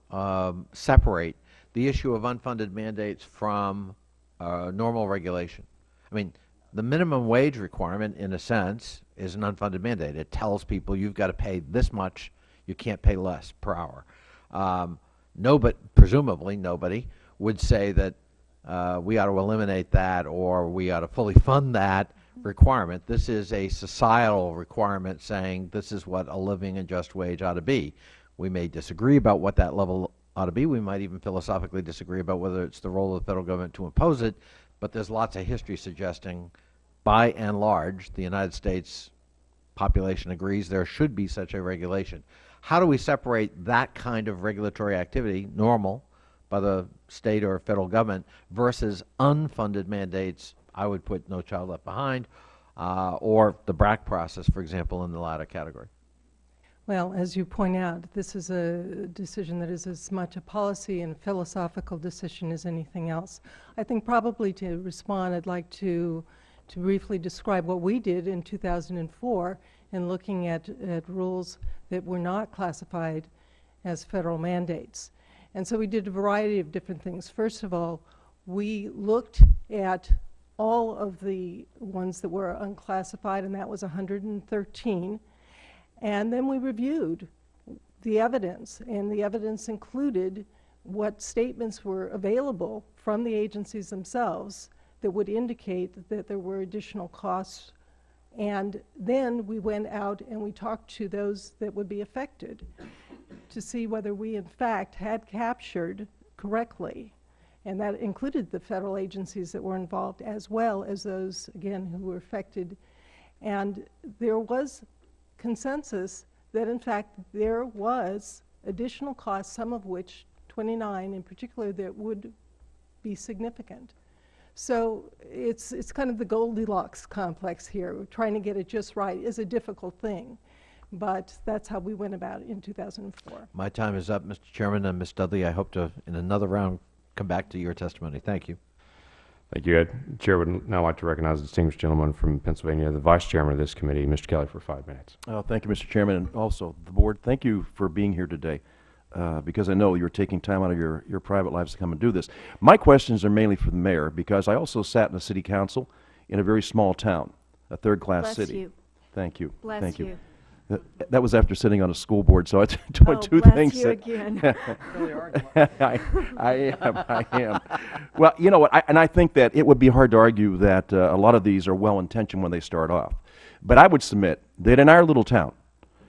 separate the issue of unfunded mandates from normal regulation? I mean, the minimum wage requirement, in a sense, is an unfunded mandate. It tells people you've got to pay this much, you can't pay less per hour. Presumably nobody would say that we ought to eliminate that or we ought to fully fund that requirement. This is a societal requirement saying this is what a living and just wage ought to be. We may disagree about what that level ought to be. We might even philosophically disagree about whether it's the role of the federal government to impose it, but there's lots of history suggesting, by and large, the United States population agrees there should be such a regulation. How do we separate that kind of regulatory activity, normal, by the state or federal government, versus unfunded mandates? I would put No Child Left Behind, or the BRAC process, for example, in the latter category. Well, as you point out, this is a decision that is as much a policy and philosophical decision as anything else. I think probably to respond, I'd like to briefly describe what we did in 2004 in looking at rules that were not classified as federal mandates. And so we did a variety of different things. First of all, we looked at all of the ones that were unclassified, and that was 113. And then we reviewed the evidence, and the evidence included what statements were available from the agencies themselves that would indicate that there were additional costs. And then we went out and we talked to those that would be affected to see whether we in fact had captured correctly And that included the federal agencies that were involved, as well as those, again, who were affected. And there was consensus that, in fact, there was additional costs, some of which, 29 in particular, that would be significant. So it's kind of the Goldilocks complex here. Trying to get it just right is a difficult thing, but that's how we went about it in 2004. My time is up, Mr. Chairman, and Ms. Dudley, I hope to, in another round, come back to your testimony. Thank you. Thank you, Ed. The Chair would now like to recognize the distinguished gentleman from Pennsylvania, the Vice Chairman of this committee, Mr. Kelly, for 5 minutes. Thank you, Mr. Chairman, and also the board. Thank you for being here today, because I know you're taking time out of your private lives to come and do this. My questions are mainly for the mayor, because I also sat in the city council in a very small town, a third-class Bless city. you. Thank you. Bless Thank you. That was after sitting on a school board, so it's doing two bless things. you that- again. I am. Well, you know what, I think that it would be hard to argue that a lot of these are well-intentioned when they start off. But I would submit that in our little town,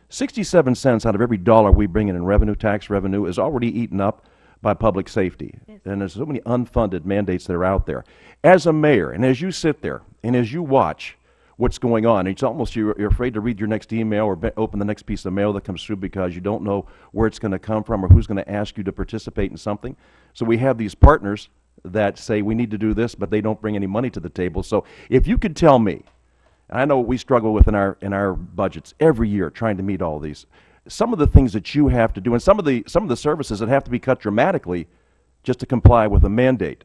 67 cents out of every dollar we bring in revenue, tax revenue, is already eaten up by public safety. Yes. And there's so many unfunded mandates that are out there. As a mayor, and as you sit there, and as you watch what's going on, it's almost you're afraid to read your next email or open the next piece of mail that comes through because you don't know where it's going to come from or who's going to ask you to participate in something. So we have these partners that say we need to do this, but they don't bring any money to the table. So if you could tell me, and I know we struggle with in our budgets every year trying to meet all these, some of the things that you have to do, and some of the services that have to be cut dramatically just to comply with a mandate,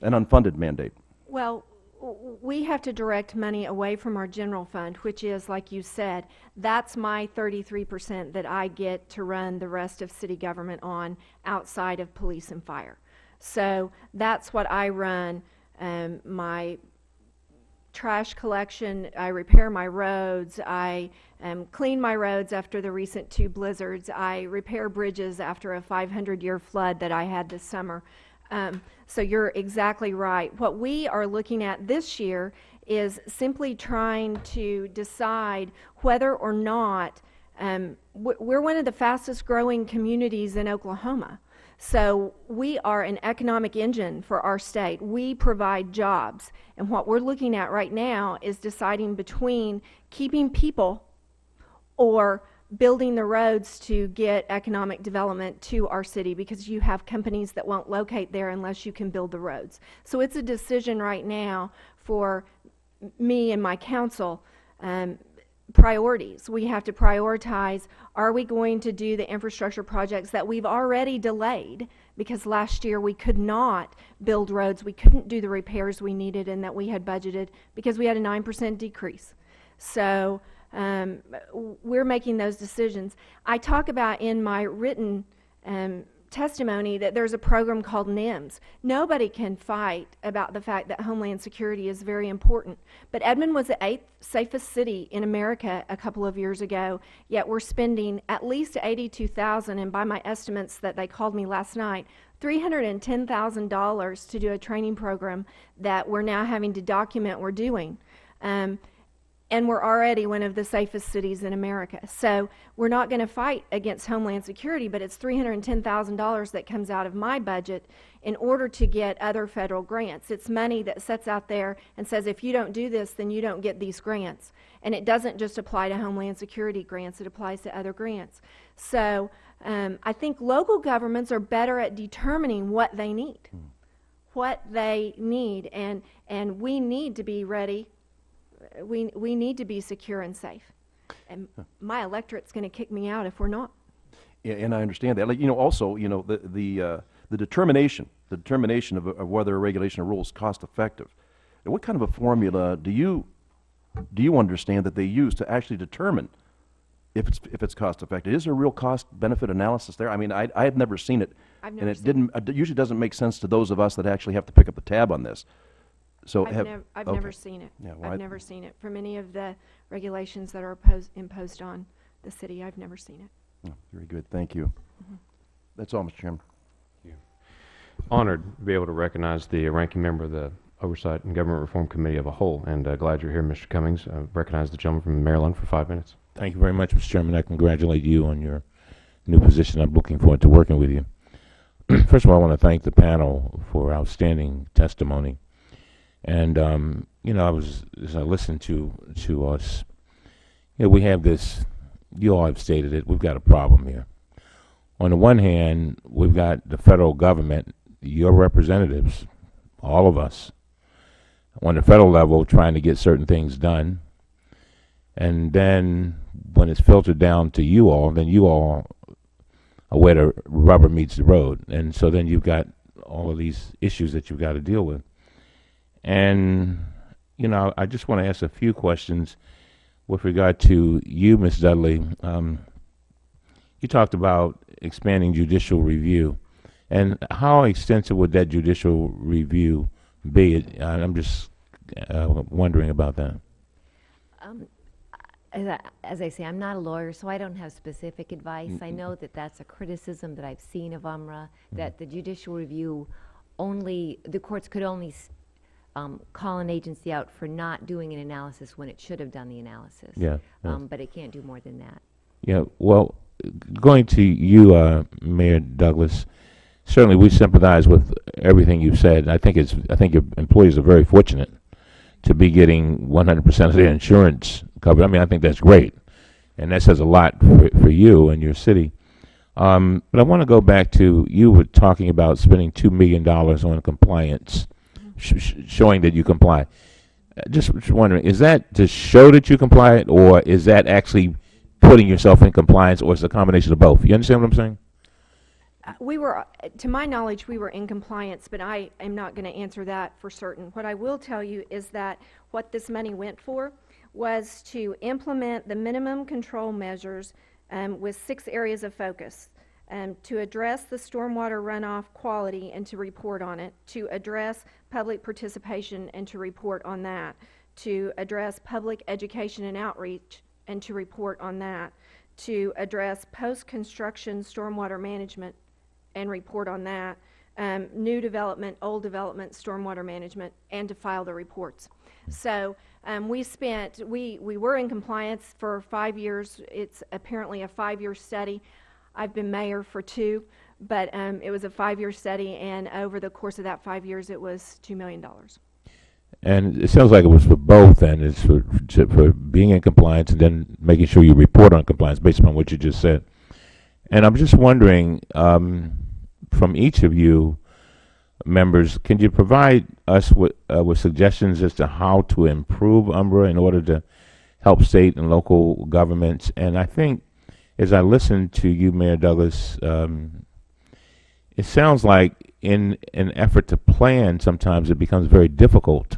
an unfunded mandate. Well, we have to direct money away from our general fund, which is, like you said, that's my 33% that I get to run the rest of city government on outside of police and fire. So that's what I run. My trash collection, I repair my roads, I clean my roads after the recent 2 blizzards, I repair bridges after a 500-year flood that I had this summer. So you're exactly right. What we are looking at this year is simply trying to decide whether or not we're one of the fastest growing communities in Oklahoma. So we are an economic engine for our state. We provide jobs. And what we're looking at right now is deciding between keeping people or building the roads to get economic development to our city, because you have companies that won't locate there unless you can build the roads. So it's a decision right now for me and my council. Priorities. We have to prioritize, are we going to do the infrastructure projects that we've already delayed because last year we could not build roads, we couldn't do the repairs we needed and that we had budgeted because we had a 9% decrease. So we're making those decisions. I talk about in my written testimony that there's a program called NIMS. Nobody can fight about the fact that Homeland Security is very important. But Edmond was the 8th safest city in America a couple of years ago, yet we're spending at least $82,000, and by my estimates that they called me last night, $310,000 to do a training program that we're now having to document we're doing. And we're already one of the safest cities in America. So we're not going to fight against Homeland Security, but it's $310,000 that comes out of my budget in order to get other federal grants. It's money that sits out there and says, if you don't do this, then you don't get these grants. And it doesn't just apply to Homeland Security grants, it applies to other grants. So I think local governments are better at determining what they need. And we need to be ready. We need to be secure and safe. And my electorate's going to kick me out if we're not. Yeah, and I understand that. Like, also, the determination of whether a regulation or rule is cost effective. And what kind of a formula do you understand that they use to actually determine if it's cost effective? Is there a real cost benefit analysis there? I mean, I have never seen it, and it usually doesn't make sense to those of us that actually have to pick up the tab on this. So I've okay. never seen it. Yeah, well, I've never seen it. From any of the regulations that are imposed on the city, I've never seen it. Oh, very good. Thank you. That's all, Mr. Chairman. Thank you. Honored to be able to recognize the ranking member of the Oversight and Government Reform Committee of a whole, and glad you're here, Mr. Cummings. Recognize the gentleman from Maryland for 5 minutes. Thank you very much, Mr. Chairman. I congratulate you on your new position. I'm looking forward to working with you. first of all, I want to thank the panel for outstanding testimony. And, you know, as I listened to us, you know, we have this, you all have stated it, we've got a problem here. On the one hand, we've got the federal government, your representatives, all of us, on the federal level trying to get certain things done. And then when it's filtered down to you all, then you all are where the rubber meets the road. And so then you've got all of these issues that you've got to deal with. And, you know, I just want to ask a few questions with regard to you, Ms. Dudley. You talked about expanding judicial review. And how extensive would that judicial review be? I'm just wondering about that. As I say, I'm not a lawyer, so I don't have specific advice. I know that that's a criticism that I've seen of UMRA, that the judicial review the courts could only call an agency out for not doing an analysis when it should have done the analysis. Yeah. But it can't do more than that. Yeah, well, going to you, Mayor Douglas, certainly we sympathize with everything you've said. I think your employees are very fortunate to be getting 100% of their insurance covered. I mean, I think that's great, and that says a lot for you and your city. But I want to go back to, you were talking about spending $2 million on compliance, showing that you comply. Just wondering, is that to show that you comply, or is that actually putting yourself in compliance, or is it a combination of both? You understand what I'm saying? We were, to my knowledge, we were in compliance, but I am not going to answer that for certain. What I will tell you is that what this money went for was to implement the minimum control measures with 6 areas of focus. To address the stormwater runoff quality and to report on it, to address public participation and to report on that, to address public education and outreach and to report on that, to address post-construction stormwater management and report on that, new development, old development, stormwater management, and to file the reports. So we were in compliance for 5 years. It's apparently a 5-year study. I've been mayor for 2, but it was a 5-year study, and over the course of that 5 years, it was $2 million. And it sounds like it was for both, and it's for being in compliance and then making sure you report on compliance based upon what you just said. And I'm just wondering, from each of you members, can you provide us with suggestions as to how to improve UMBRA in order to help state and local governments? And I think, as I listen to you, Mayor Douglas, it sounds like in an effort to plan, sometimes it becomes very difficult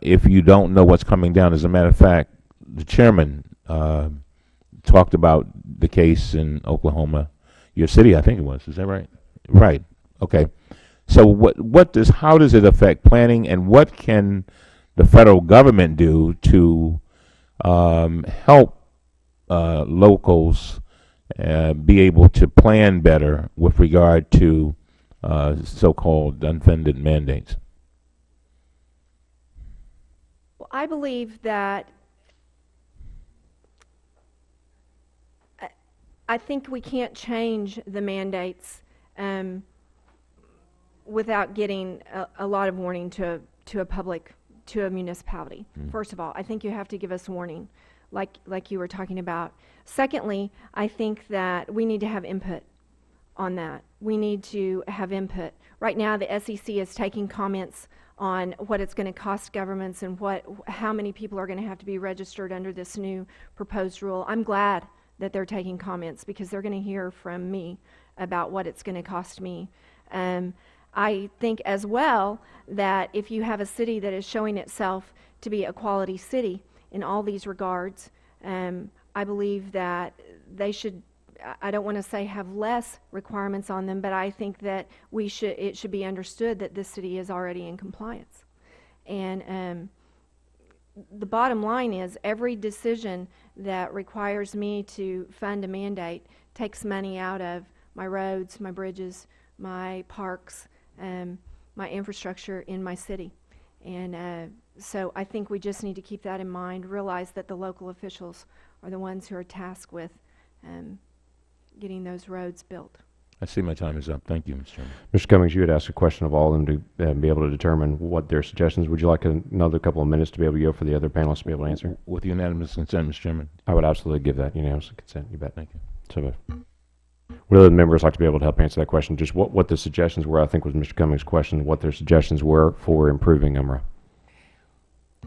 if you don't know what's coming down. As a matter of fact, the chairman talked about the case in Oklahoma, your city, I think it was. Is that right? Right. Okay. So how does it affect planning, and what can the federal government do to help locals be able to plan better with regard to so-called unfunded mandates? Well, I believe that I think we can't change the mandates without getting a lot of warning to a municipality. First of all, I think you have to give us warning, like you were talking about. Secondly, I think that we need to have input on that. We need to have input. Right now, the SEC is taking comments on what it's going to cost governments and how many people are going to have to be registered under this new proposed rule. I'm glad that they're taking comments, because they're going to hear from me about what it's going to cost me. I think as well that if you have a city that is showing itself to be a quality city in all these regards, I believe that they should, I don't want to say have less requirements on them, but I think that it should be understood that this city is already in compliance. And the bottom line is, every decision that requires me to fund a mandate takes money out of my roads, my bridges, my parks, my infrastructure in my city. And so I think we just need to keep that in mind, realize that the local officials are the ones who are tasked with getting those roads built. I see my time is up. Thank you, Mr. Chairman. Mr. Cummings, you had asked a question of all of them to be able to determine what their suggestions. Would you like another couple of minutes to be able to go for the other panelists to be able to answer? With unanimous consent, Mr. Chairman. I would absolutely give that unanimous consent. You bet. Thank you. So would other members like to be able to help answer that question? Just what the suggestions were, I think was Mr. Cummings' question, what their suggestions were for improving UMRA.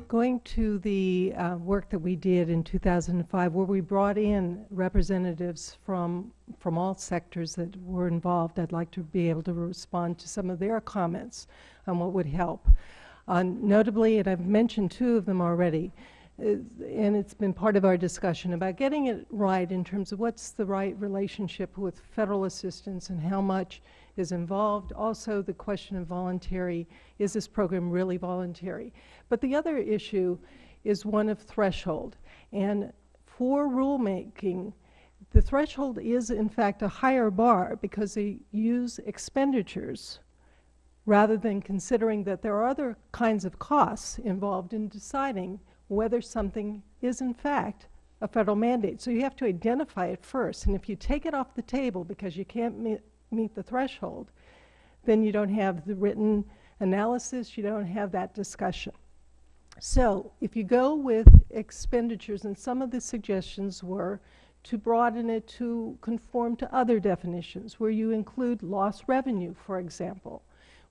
Going to the work that we did in 2005, where we brought in representatives from all sectors that were involved, I'd like to be able to respond to some of their comments on what would help. Notably, and I've mentioned two of them already, and it's been part of our discussion about getting it right in terms of what's the right relationship with federal assistance and how much is involved. Also, the question of voluntary, is this program really voluntary? But the other issue is one of threshold. And for rulemaking, the threshold is in fact a higher bar because they use expenditures rather than considering that there are other kinds of costs involved in deciding whether something is in fact a federal mandate. So you have to identify it first. And if you take it off the table because you can't meet the threshold, then you don't have the written analysis, you don't have that discussion. So if you go with expenditures, and some of the suggestions were to broaden it to conform to other definitions, where you include lost revenue, for example,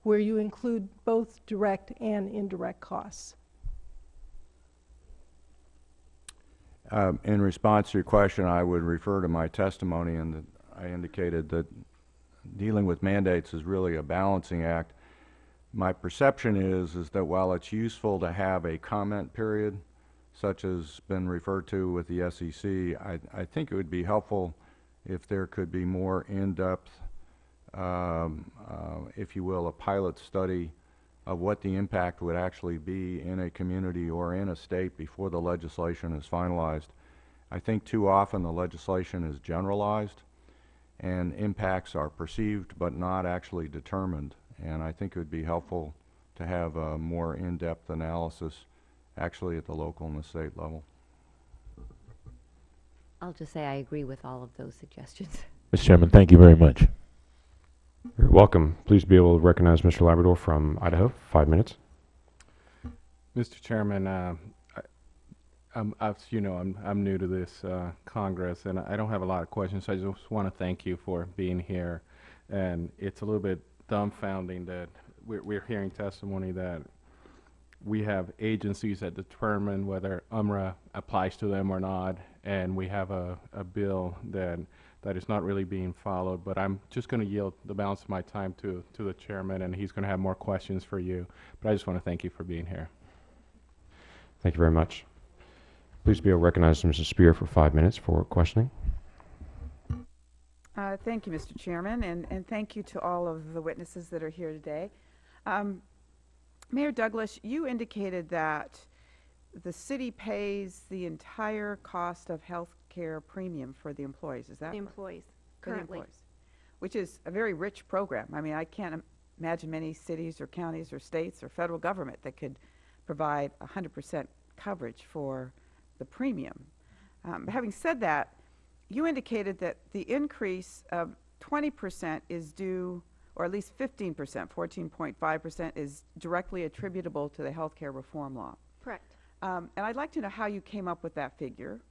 where you include both direct and indirect costs. In response to your question, I would refer to my testimony, and that I indicated that dealing with mandates is really a balancing act. My perception is that while it's useful to have a comment period, such as been referred to with the SEC, I think it would be helpful if there could be more in-depth, if you will, a pilot study of what the impact would actually be in a community or in a state before the legislation is finalized. I think too often the legislation is generalized and impacts are perceived but not actually determined. And I think it would be helpful to have a more in-depth analysis actually at the local and the state level. I'll just say I agree with all of those suggestions. Mr. Chairman, thank you very much. You're welcome. Please be able to recognize Mr. Labrador from Idaho. 5 minutes. Mr. Chairman, as you know, I'm new to this Congress, and I don't have a lot of questions. So I just want to thank you for being here. And it's a little bit dumbfounding that we're hearing testimony that we have agencies that determine whether UMRA applies to them or not, and we have a bill that is not really being followed. But I'm just going to yield the balance of my time to the chairman, and he's going to have more questions for you. But I just want to thank you for being here. Thank you very much. Please be able to recognize Mrs. Spear for 5 minutes for questioning. Thank you, Mr. Chairman, and thank you to all of the witnesses that are here today. Mayor Douglas, you indicated that the city pays the entire cost of health care premium for the employees. Is that The employees, for the currently. employees, which is a very rich program. I mean, I can't imagine many cities or counties or states or federal government that could provide 100% coverage for the premium. But having said that, you indicated that the increase of 20% is due, or at least 15%, 14.5% is directly attributable to the health care reform law. Correct. And I'd like to know how you came up with that figure.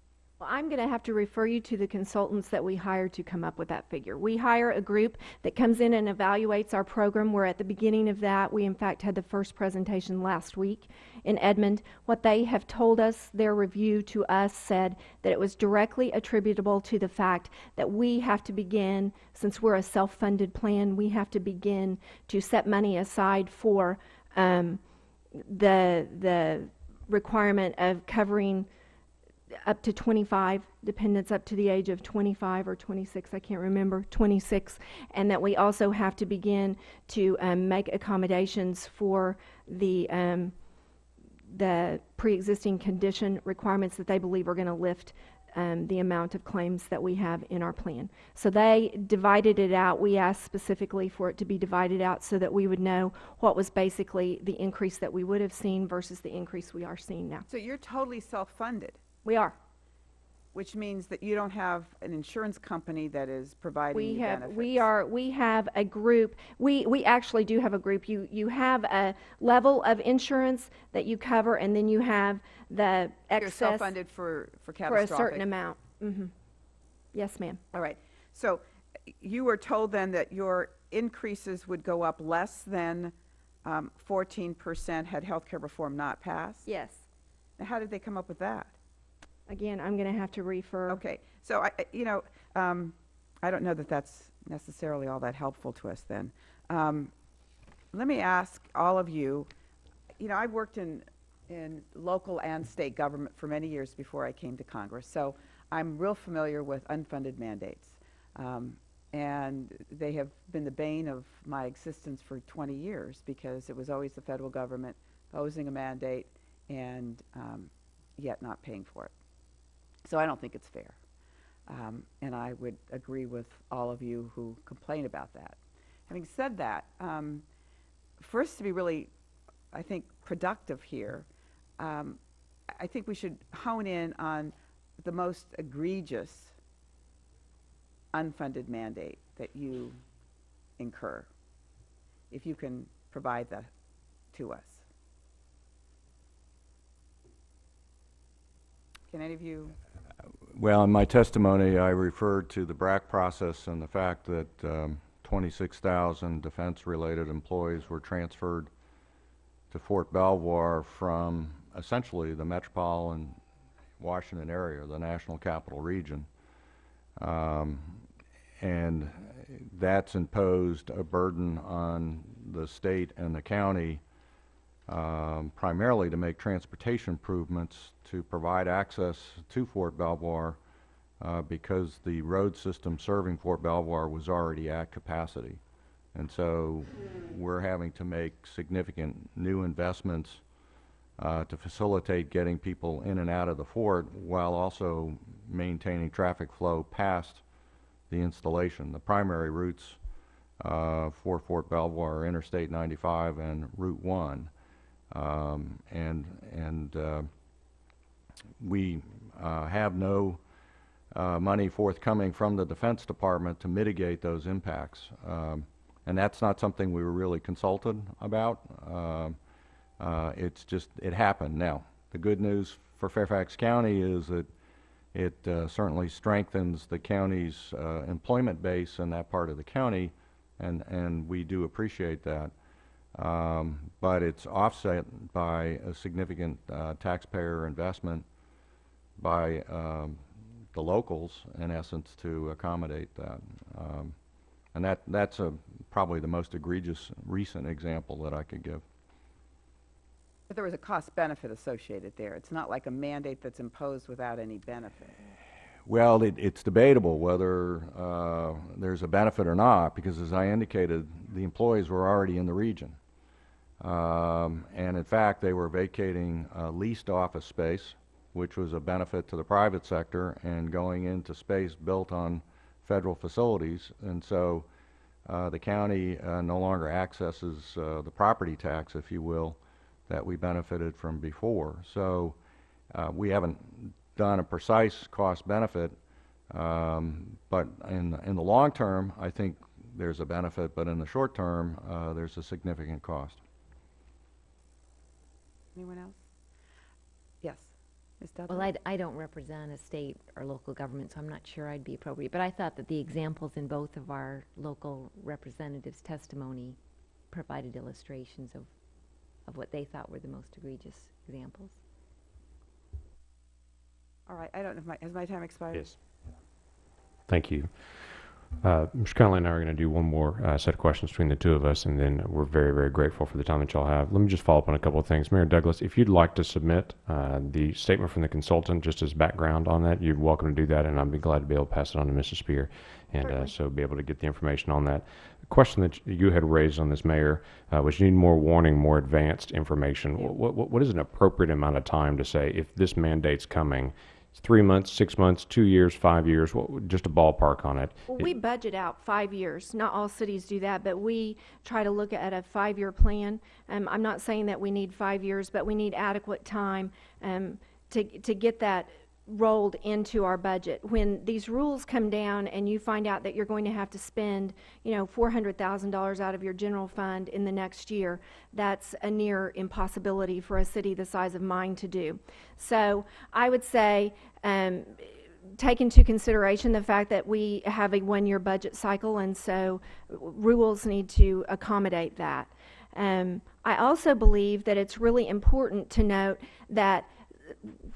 Well, I'm going to have to refer you to the consultants that we hired to come up with that figure. We hire a group that comes in and evaluates our program. We're at the beginning of that. We, in fact, had the first presentation last week in Edmond. What they have told us, their review to us said that it was directly attributable to the fact that we have to begin, since we're a self-funded plan, we have to begin to set money aside for the requirement of covering up to 25 dependents up to the age of 25 or 26, I can't remember, 26, and that we also have to begin to make accommodations for the pre-existing condition requirements that they believe are going to lift the amount of claims that we have in our plan. So they divided it out. We asked specifically for it to be divided out so that we would know what was basically the increase that we would have seen versus the increase we are seeing now. So you're totally self-funded. We are. which means that you don't have an insurance company that is providing you benefits. We have a group. We actually do have a group. You have a level of insurance that you cover, and then you have the You're excess self-funded for for a catastrophic. certain amount. Yes, ma'am. All right. So you were told then that your increases would go up less than 14% had healthcare reform not passed? Yes. Now, how did they come up with that? Again, I'm going to have to refer. Okay. So, I don't know that that's necessarily all that helpful to us then. Let me ask all of you, I've worked in local and state government for many years before I came to Congress, so I'm real familiar with unfunded mandates. And they have been the bane of my existence for 20 years because it was always the federal government posing a mandate and yet not paying for it. So I don't think it's fair. And I would agree with all of you who complain about that. Having said that, for us to be really, I think, productive here, I think we should hone in on the most egregious unfunded mandate that you incur, if you can provide that to us. Can any of you? Well, in my testimony, I referred to the BRAC process and the fact that 26,000 defense-related employees were transferred to Fort Belvoir from essentially the metropolitan Washington area, the National Capital Region. And that's imposed a burden on the state and the county primarily to make transportation improvements to provide access to Fort Belvoir because the road system serving Fort Belvoir was already at capacity. And so we're having to make significant new investments to facilitate getting people in and out of the fort while also maintaining traffic flow past the installation. The primary routes for Fort Belvoir are Interstate 95 and Route 1. We have no money forthcoming from the Defense Department to mitigate those impacts. And that's not something we were really consulted about. It's just, it happened. Now, the good news for Fairfax County is that it certainly strengthens the county's employment base in that part of the county, and we do appreciate that. But it's offset by a significant taxpayer investment by the locals, in essence, to accommodate that. And that's probably the most egregious recent example that I could give. But there was a cost-benefit associated there. It's not like a mandate that's imposed without any benefit. Well, it's debatable whether there's a benefit or not, because as I indicated, the employees were already in the region. And in fact, they were vacating leased office space, which was a benefit to the private sector, and going into space built on federal facilities. And so the county no longer accesses the property tax, if you will, that we benefited from before. So we haven't done a precise cost benefit, but in the long term, I think there's a benefit, but in the short term, there's a significant cost. Anyone else? Yes, Ms. Dudley? Well, I don't represent a state or local government, so I'm not sure I'd be appropriate. But I thought that the examples in both of our local representatives' testimony provided illustrations of what they thought were the most egregious examples. All right, I don't know if has my time expired? Yes. Thank you. Mr. Conley and I are going to do one more set of questions between the two of us, and then we're very, very grateful for the time that y'all have. Let me just follow up on a couple of things. Mayor Douglas, if you'd like to submit the statement from the consultant just as background on that, you're welcome to do that, and I'd be glad to be able to pass it on to Mrs. Spear, and so be able to get the information on that. The question that you had raised on this, Mayor, was you need more warning, more advanced information. Yeah. What is an appropriate amount of time to say, if this mandate's coming, 3 months, 6 months, 2 years, 5 years, just a ballpark on it? Well, we budget out 5 years. Not all cities do that, but we try to look at a 5-year plan. I'm not saying that we need 5 years, but we need adequate time to get that rolled into our budget. When these rules come down and you find out that you're going to have to spend, you know, $400,000 out of your general fund in the next year, that's a near impossibility for a city the size of mine to do. So I would say take into consideration the fact that we have a one-year budget cycle, and so rules need to accommodate that. I also believe that it's really important to note that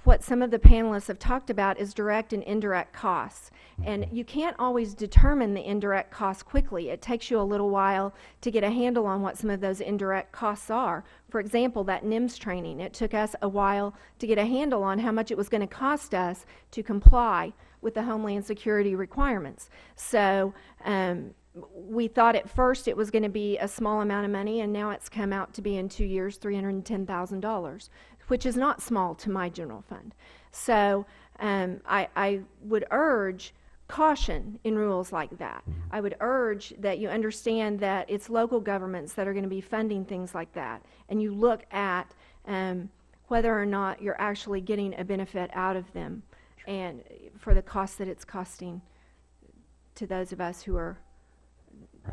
what some of the panelists have talked about is direct and indirect costs. And you can't always determine the indirect costs quickly. It takes you a little while to get a handle on what some of those indirect costs are. For example, that NIMS training, it took us a while to get a handle on how much it was going to cost us to comply with the Homeland Security requirements. So we thought at first it was going to be a small amount of money, and now it's come out to be in 2 years $310,000, which is not small to my general fund. So I would urge caution in rules like that. I would urge that you understand that it's local governments that are going to be funding things like that, and you look at whether or not you're actually getting a benefit out of them, and for the cost that it's costing to those of us who are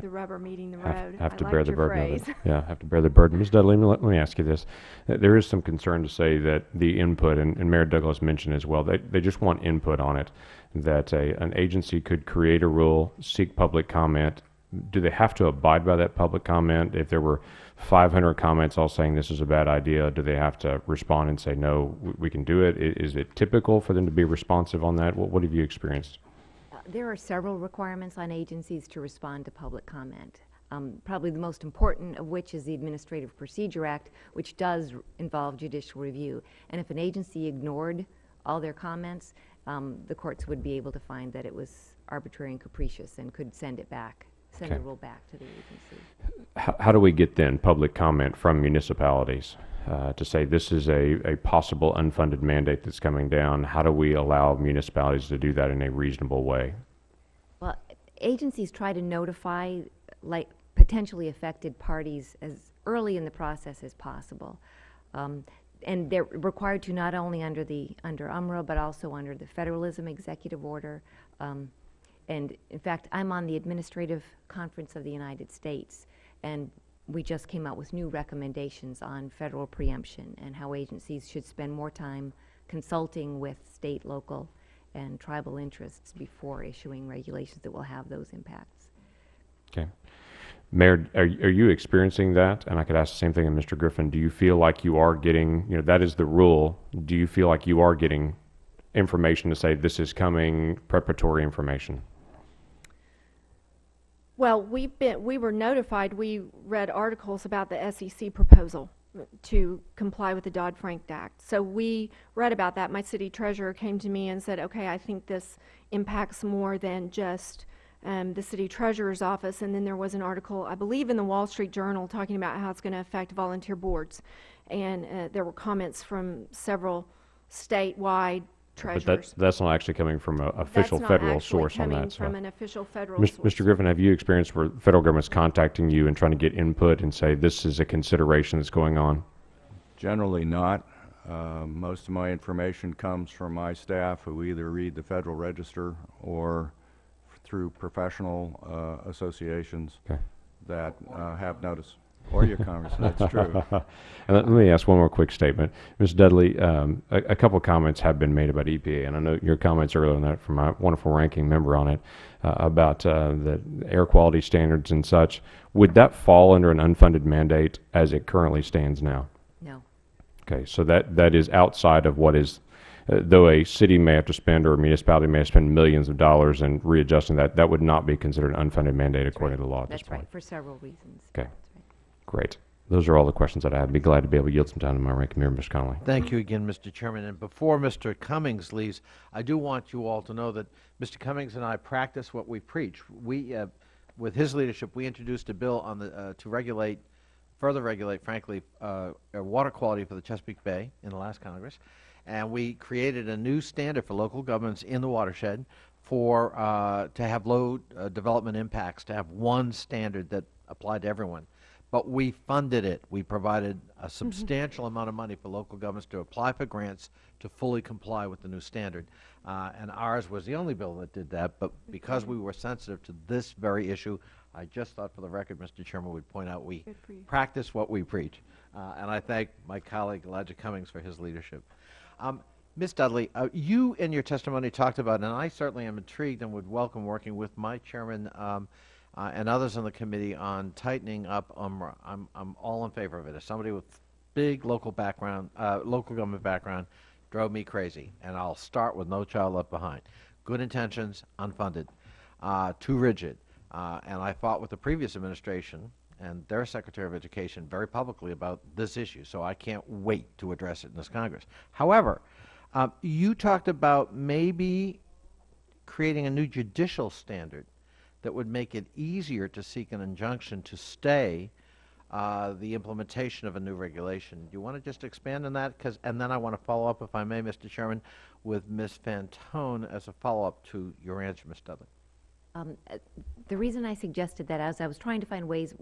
the rubber meeting the road. Have to I bear liked the your burden of phrase. it. Yeah, have to bear the burden. Ms. Dudley, let me ask you this. There is some concern to say that the input, and Mayor Douglas mentioned as well, they just want input on it, that an agency could create a rule, seek public comment. Do they have to abide by that public comment? If there were 500 comments all saying this is a bad idea, do they have to respond and say, no, we can do it? Is it typical for them to be responsive on that? What have you experienced? There are several requirements on agencies to respond to public comment. Probably the most important of which is the Administrative Procedure Act, which does involve judicial review. And if an agency ignored all their comments, the courts would be able to find that it was arbitrary and capricious and could send it back, send the rule back to the agency. How do we get then public comment from municipalities to say this is a possible unfunded mandate that's coming down? How do we allow municipalities to do that in a reasonable way? Well, agencies try to notify potentially affected parties as early in the process as possible. And they're required to not only under UMRA, but also under the Federalism Executive Order. And in fact, I'm on the Administrative Conference of the United States, and we just came out with new recommendations on federal preemption and how agencies should spend more time consulting with state, local, and tribal interests before issuing regulations that will have those impacts. Okay. Mayor, are you experiencing that? And I could ask the same thing of Mr. Griffin. Do you feel like you are getting, that is the rule, do you feel like you are getting information to say this is coming, preparatory information? Well, we were notified. We read articles about the SEC proposal to comply with the Dodd-Frank Act. So we read about that. My city treasurer came to me and said, okay, I think this impacts more than just the city treasurer's office. And then there was an article, I believe in the Wall Street Journal, talking about how it's going to affect volunteer boards. And there were comments from several statewide treasurers. But that's not actually coming from an official federal source on that. That's not actually coming from an official federal source. Mr. Griffin, have you experienced where the federal government's contacting you and trying to get input and say this is a consideration that's going on? Generally not. Most of my information comes from my staff, who either read the Federal Register or through professional associations that have notice. Or your congressman, that's true. And let me ask one more quick statement. Ms. Dudley, a couple of comments have been made about EPA, and I know your comments earlier on that from my wonderful ranking member on it, about the air quality standards and such. Would that fall under an unfunded mandate as it currently stands now? No. Okay, so that is outside of what is, though a city may have to spend or a municipality may have to spend millions of dollars in readjusting that would not be considered an unfunded mandate according to the law at this point. That's right, for several reasons. Okay. Great. Those are all the questions that I have. I'd be glad to be able to yield some time to my ranking member, Mr. Connolly. Thank you again, Mr. Chairman. And before Mr. Cummings leaves, I do want you all to know that Mr. Cummings and I practice what we preach. We, with his leadership, we introduced a bill on the to further regulate, frankly, water quality for the Chesapeake Bay in the last Congress, and we created a new standard for local governments in the watershed for to have low development impacts, to have one standard that applied to everyone. but we funded it. We provided a substantial amount of money for local governments to apply for grants to fully comply with the new standard. And ours was the only bill that did that, but because we were sensitive to this very issue, I just thought for the record, Mr. Chairman, we'd point out we practice what we preach. And I thank my colleague Elijah Cummings for his leadership. Ms. Dudley, you in your testimony talked about, and I certainly am intrigued and would welcome working with my chairman and others on the committee on tightening up UMRA. I'm all in favor of it. As somebody with big local background, local government background, drove me crazy. And I'll start with No Child Left Behind. Good intentions, unfunded, too rigid. And I fought with the previous administration and their Secretary of Education very publicly about this issue, so I can't wait to address it in this Congress. However, you talked about maybe creating a new judicial standard that would make it easier to seek an injunction to stay the implementation of a new regulation. Do you want to just expand on that? And then I want to follow up, if I may, Mr. Chairman, with Ms. Fantone as a follow-up to your answer, Ms. Dudley. The reason I suggested that is I was trying to find ways,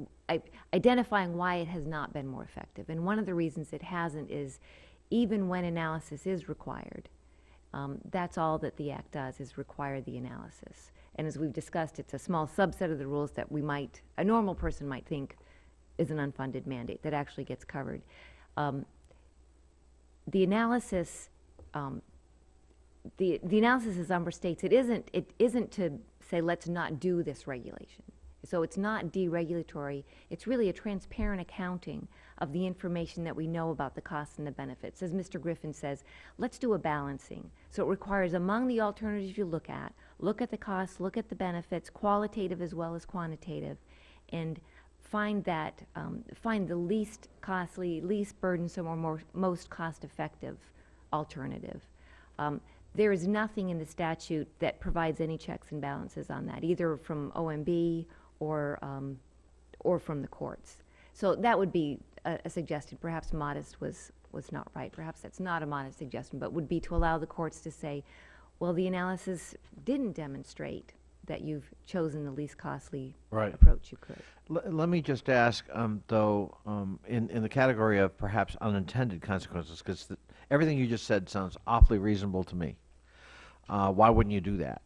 identifying why it has not been more effective. And one of the reasons it hasn't is even when analysis is required, that's all that the Act does, is require the analysis. And as we've discussed, it's a small subset of the rules that a normal person might think is an unfunded mandate that actually gets covered. The analysis, the analysis, as Umber states, it isn't to say let's not do this regulation. So it's not deregulatory. It's really a transparent accounting of the information that we know about the costs and the benefits. As Mr. Griffin says, let's do a balancing. So it requires, among the alternatives you look at the costs, look at the benefits, qualitative as well as quantitative, and find the least costly, least burdensome, or most cost-effective alternative. There is nothing in the statute that provides any checks and balances on that, either from OMB or from the courts. So that would be a suggestion. Perhaps modest was not right. Perhaps that's not a modest suggestion, but would be to allow the courts to say, well, the analysis didn't demonstrate that you've chosen the least costly approach you could. Let me just ask, though, in the category of perhaps unintended consequences, because everything you just said sounds awfully reasonable to me. Why wouldn't you do that?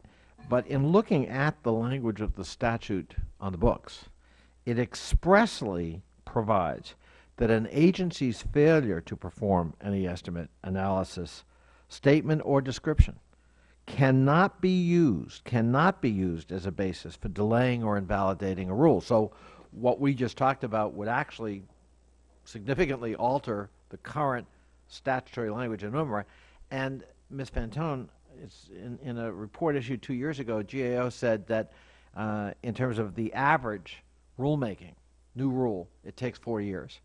But in looking at the language of the statute on the books, it expressly provides that an agency's failure to perform any estimate, analysis, statement, or description cannot be used as a basis for delaying or invalidating a rule. So what we just talked about would actually significantly alter the current statutory language in UMRA. And Ms. Fantone, in a report issued 2 years ago, GAO said that in terms of the average rulemaking, new rule, it takes 4 years.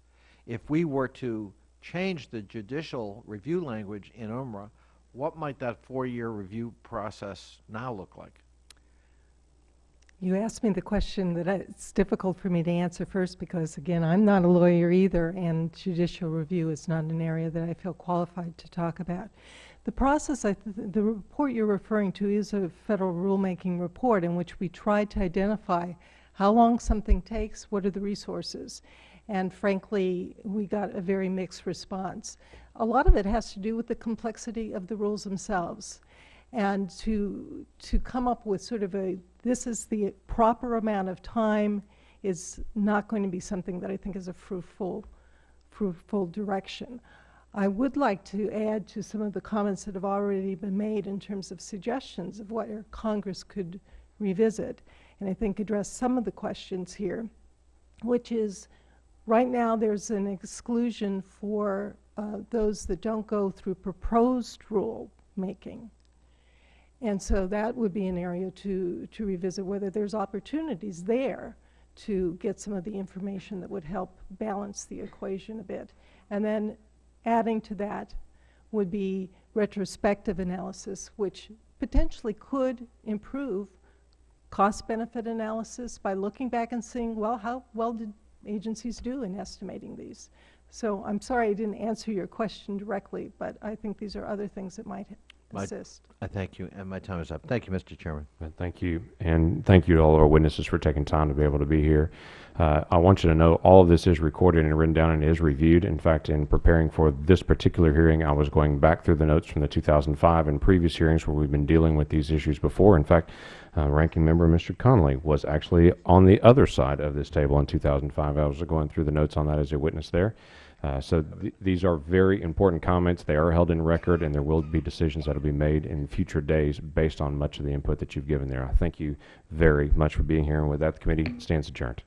If we were to change the judicial review language in UMRA, what might that 4-year review process now look like? You asked me the question that it's difficult for me to answer first because, again, I'm not a lawyer either, and judicial review is not an area that I feel qualified to talk about. The process, the report you're referring to is a federal rulemaking report in which we tried to identify how long something takes, what are the resources, and frankly, we got a very mixed response. A lot of it has to do with the complexity of the rules themselves. And to come up with sort of this is the proper amount of time is not going to be something that I think is a fruitful direction. I would like to add to some of the comments that have already been made in terms of suggestions of what Congress could revisit, and I think address some of the questions here, which is right now there's an exclusion for those that don't go through proposed rule making. And so that would be an area to revisit whether there's opportunities there to get some of the information that would help balance the equation a bit. And then adding to that would be retrospective analysis, which potentially could improve cost-benefit analysis by looking back and seeing, well, how well did agencies do in estimating these? So I'm sorry I didn't answer your question directly, but I think these are other things that might assist. I thank you, and my time is up. Thank you, Mr. Chairman. Thank you, and thank you to all of our witnesses for taking time to be able to be here. I want you to know all of this is recorded and written down and is reviewed. In fact, in preparing for this particular hearing, I was going back through the notes from the 2005 and previous hearings where we've been dealing with these issues before. In fact, Ranking Member Mr. Conley was actually on the other side of this table in 2005. I was going through the notes on that as a witness there. So these are very important comments. They are held in record, and there will be decisions that will be made in future days based on much of the input that you've given there. I thank you very much for being here, and with that, the committee stands adjourned.